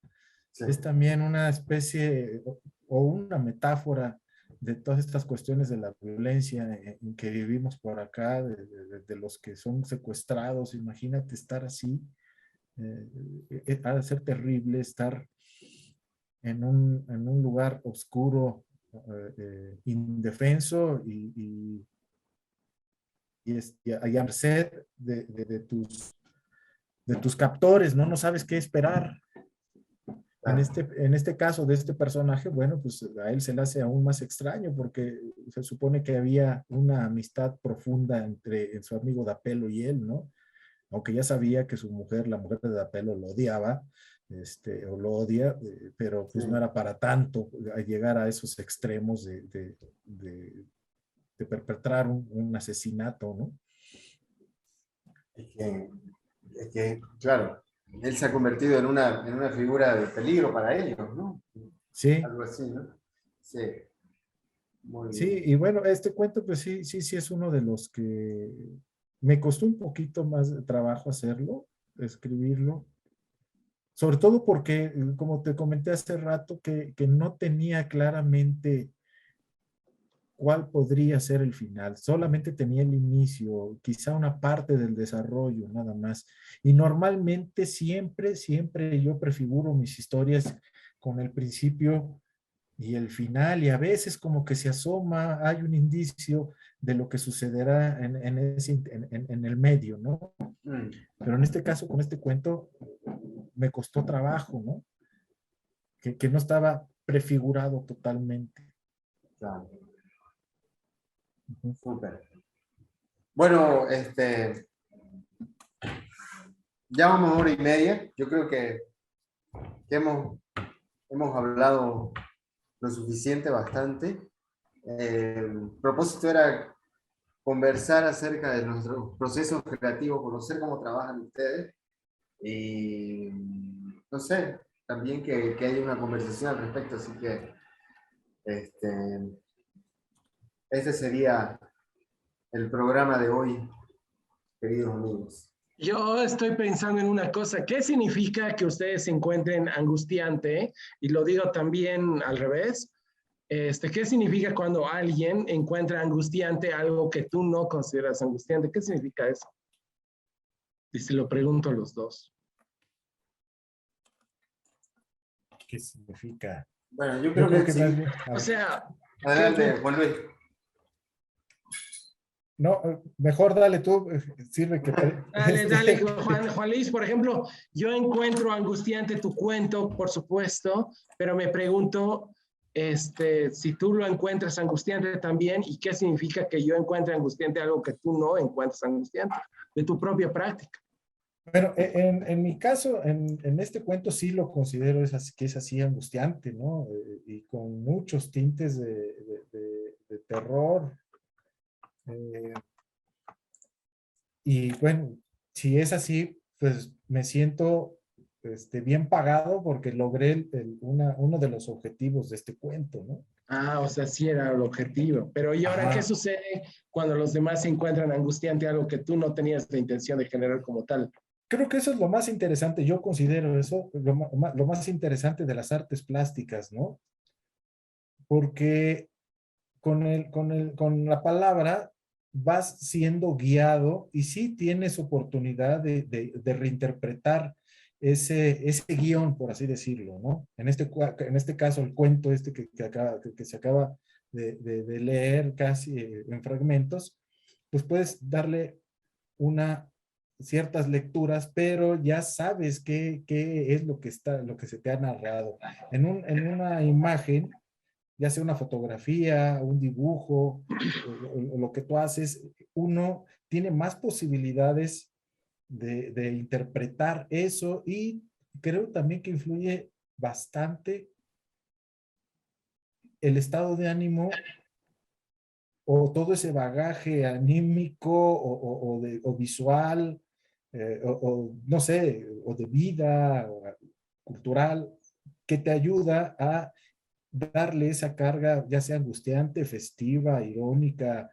Sí. Es también una especie o una metáfora de todas estas cuestiones de la violencia en que vivimos por acá, de los que son secuestrados. Imagínate estar así, ha de ser terrible estar en un lugar oscuro, indefenso y a merced de tus captores, ¿no? No sabes qué esperar. En este caso de este personaje, bueno, pues a él se le hace aún más extraño porque se supone que había una amistad profunda entre su amigo Dapelo y él, ¿no? Aunque ya sabía que su mujer, la mujer de Dapelo, lo odiaba, o lo odia, pero pues Sí. no era para tanto llegar a esos extremos de perpetrar un asesinato, ¿no? Es que, claro, él se ha convertido en una figura de peligro para ellos, ¿no? Sí, Algo así, ¿no? Sí, muy sí, bien. y bueno, este cuento pues sí es uno de los que me costó un poquito más de trabajo hacerlo, escribirlo, sobre todo porque, como te comenté hace rato, que no tenía claramente cuál podría ser el final, solamente tenía el inicio, quizá una parte del desarrollo, nada más. Y normalmente siempre yo prefiguro mis historias con el principio y el final, y a veces como que se asoma, hay un indicio de lo que sucederá en el medio, ¿no? Mm, Pero en este caso, con este cuento, me costó trabajo, ¿no? Que no estaba prefigurado totalmente. claro, Ujú. súper. Bueno, ya vamos 1 hora y media. Yo creo que hemos hablado lo suficiente, bastante. El propósito era conversar acerca de nuestros procesos creativos, conocer cómo trabajan ustedes y, no sé, también que haya una conversación al respecto. Así que este, ese sería el programa de hoy, queridos amigos. Yo estoy pensando en una cosa. ¿Qué significa que ustedes se encuentren angustiante? Y lo digo también al revés. ¿Qué significa cuando alguien encuentra angustiante algo que tú no consideras angustiante? ¿Qué significa eso? Y se lo pregunto a los dos. ¿Qué significa? Bueno, yo Yo creo creo que que más sí. bien, O sea, ¿qué tú? Adelante, Juan Luis. no, mejor dale tú, sirve que, Dale, Juan Luis, por ejemplo, yo encuentro angustiante tu cuento, por supuesto, pero me pregunto si tú lo encuentras angustiante también y qué significa que yo encuentre angustiante algo que tú no encuentras angustiante de tu propia práctica. bueno, en mi caso, en este cuento sí lo considero que es así angustiante, ¿no? Y con muchos tintes de terror. Eh, Y bueno, si es así, pues me siento bien pagado porque logré uno de los objetivos de este cuento, ¿no? Ah, o sea, sí era el objetivo. Pero ¿y ahora qué Ajá. sucede cuando los demás se encuentran angustiante algo que tú no tenías la intención de generar como tal? Creo que eso es lo más interesante, yo considero eso lo más interesante de las artes plásticas, ¿no? Porque con la palabra vas siendo guiado y sí tienes oportunidad de reinterpretar ese guión, por así decirlo, ¿no? En este caso, el cuento que se acaba de leer casi en fragmentos, pues puedes darle ciertas lecturas, pero ya sabes qué es lo que se te ha narrado. En una imagen, ya sea una fotografía, un dibujo, o lo que tú haces, uno tiene más posibilidades de interpretar eso y creo también que influye bastante el estado de ánimo o todo ese bagaje anímico o visual, no sé, o de vida, o cultural, que te ayuda a darle esa carga, ya sea angustiante, festiva, irónica,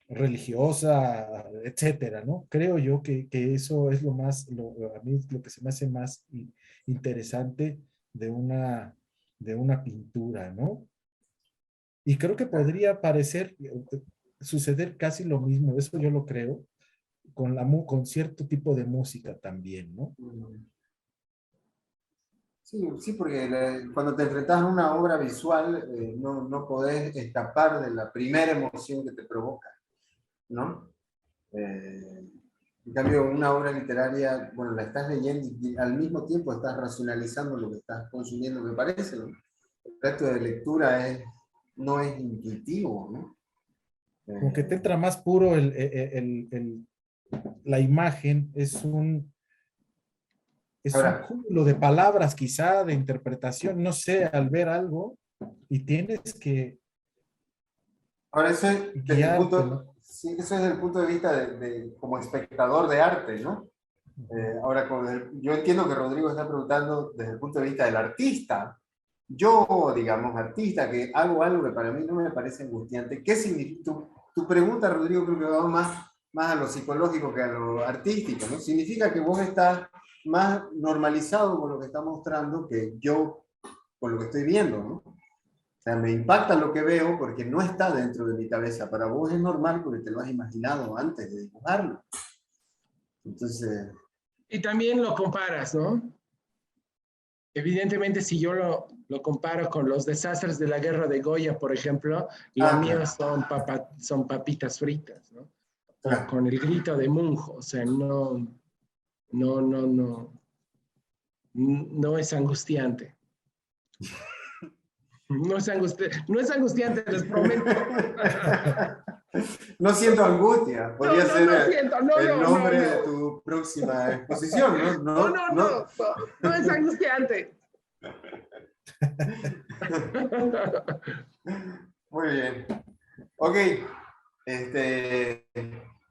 religiosa, etcétera, ¿no? Creo yo que eso es a mí es lo que se me hace más interesante de una pintura, ¿no? Y creo que podría suceder casi lo mismo, eso yo lo creo, con cierto tipo de música también, ¿no? Sí, sí, porque cuando te enfrentas a una obra visual, no podés escapar de la primera emoción que te provoca, ¿no? En cambio, una obra literaria, bueno, la estás leyendo y al mismo tiempo estás racionalizando lo que estás consumiendo, me parece, ¿no? El acto de lectura no es intuitivo, ¿no? Como que te entra más puro la imagen, es un Ahora, cúmulo de palabras quizá, de interpretación, no sé, al ver algo y tienes que ahora eso es desde el guiarte, ¿no? punto, sí, eso es desde el punto de vista como espectador de arte, ¿no? Ahora, yo entiendo que Rodrigo está preguntando desde el punto de vista del artista. Yo, digamos, artista, que hago algo que para mí no me parece angustiante. ¿Qué significa? Tu pregunta, Rodrigo, creo que va más a lo psicológico que a lo artístico, ¿no? Significa que vos estás más normalizado con lo que está mostrando que yo con lo que estoy viendo, ¿no? O sea, me impacta lo que veo porque no está dentro de mi cabeza. Para vos es normal porque te lo has imaginado antes de dibujarlo. Entonces, Y también lo comparas, ¿no? Evidentemente, si yo lo comparo con los desastres de la guerra de Goya, por ejemplo, lo mío claro, son papitas fritas, ¿no? O claro. con el grito de Munjo, o sea, no es angustiante. No es angustiante, les prometo. No siento angustia, podría ser No siento, el nombre de tu próxima exposición, ¿no? No es angustiante. Muy bien. Ok.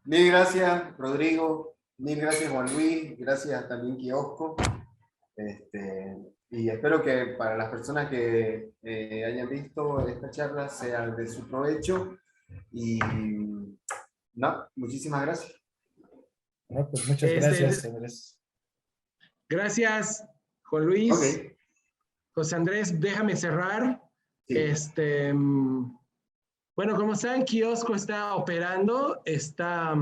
Mil gracias, Rodrigo. Mil gracias, Juan Luis. Gracias también, Kiosco. Y espero que para las personas que hayan visto esta charla sea de su provecho. Y no, muchísimas gracias. No, pues muchas gracias, Andrés. Gracias, Juan Luis. Ok. José Andrés, déjame cerrar. Sí. Bueno, como saben, Kiosco está operando, está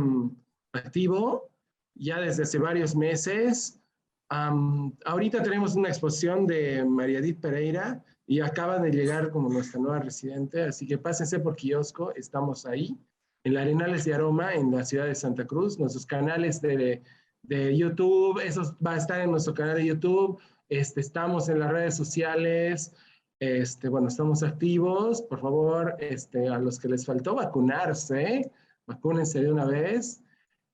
activo ya desde hace varios meses. Ahorita tenemos una exposición de María Edith Pereira y acaba de llegar como nuestra nueva residente, así que pásense por Kiosco, estamos ahí, en la Arenales de Aroma, en la ciudad de Santa Cruz. Nuestros canales de YouTube, eso va a estar en nuestro canal de YouTube. Estamos en las redes sociales. Bueno, estamos activos. Por favor, a los que les faltó vacunarse, vacúnense de una vez.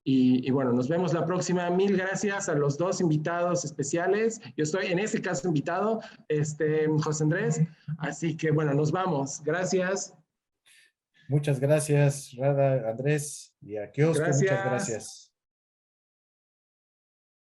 Y bueno, nos vemos la próxima. Mil gracias a los dos invitados especiales. Yo estoy en este caso invitado, José Andrés. Así que bueno, nos vamos. Gracias. Muchas gracias, Rada, Andrés, y a Kiosco, muchas Gracias. gracias.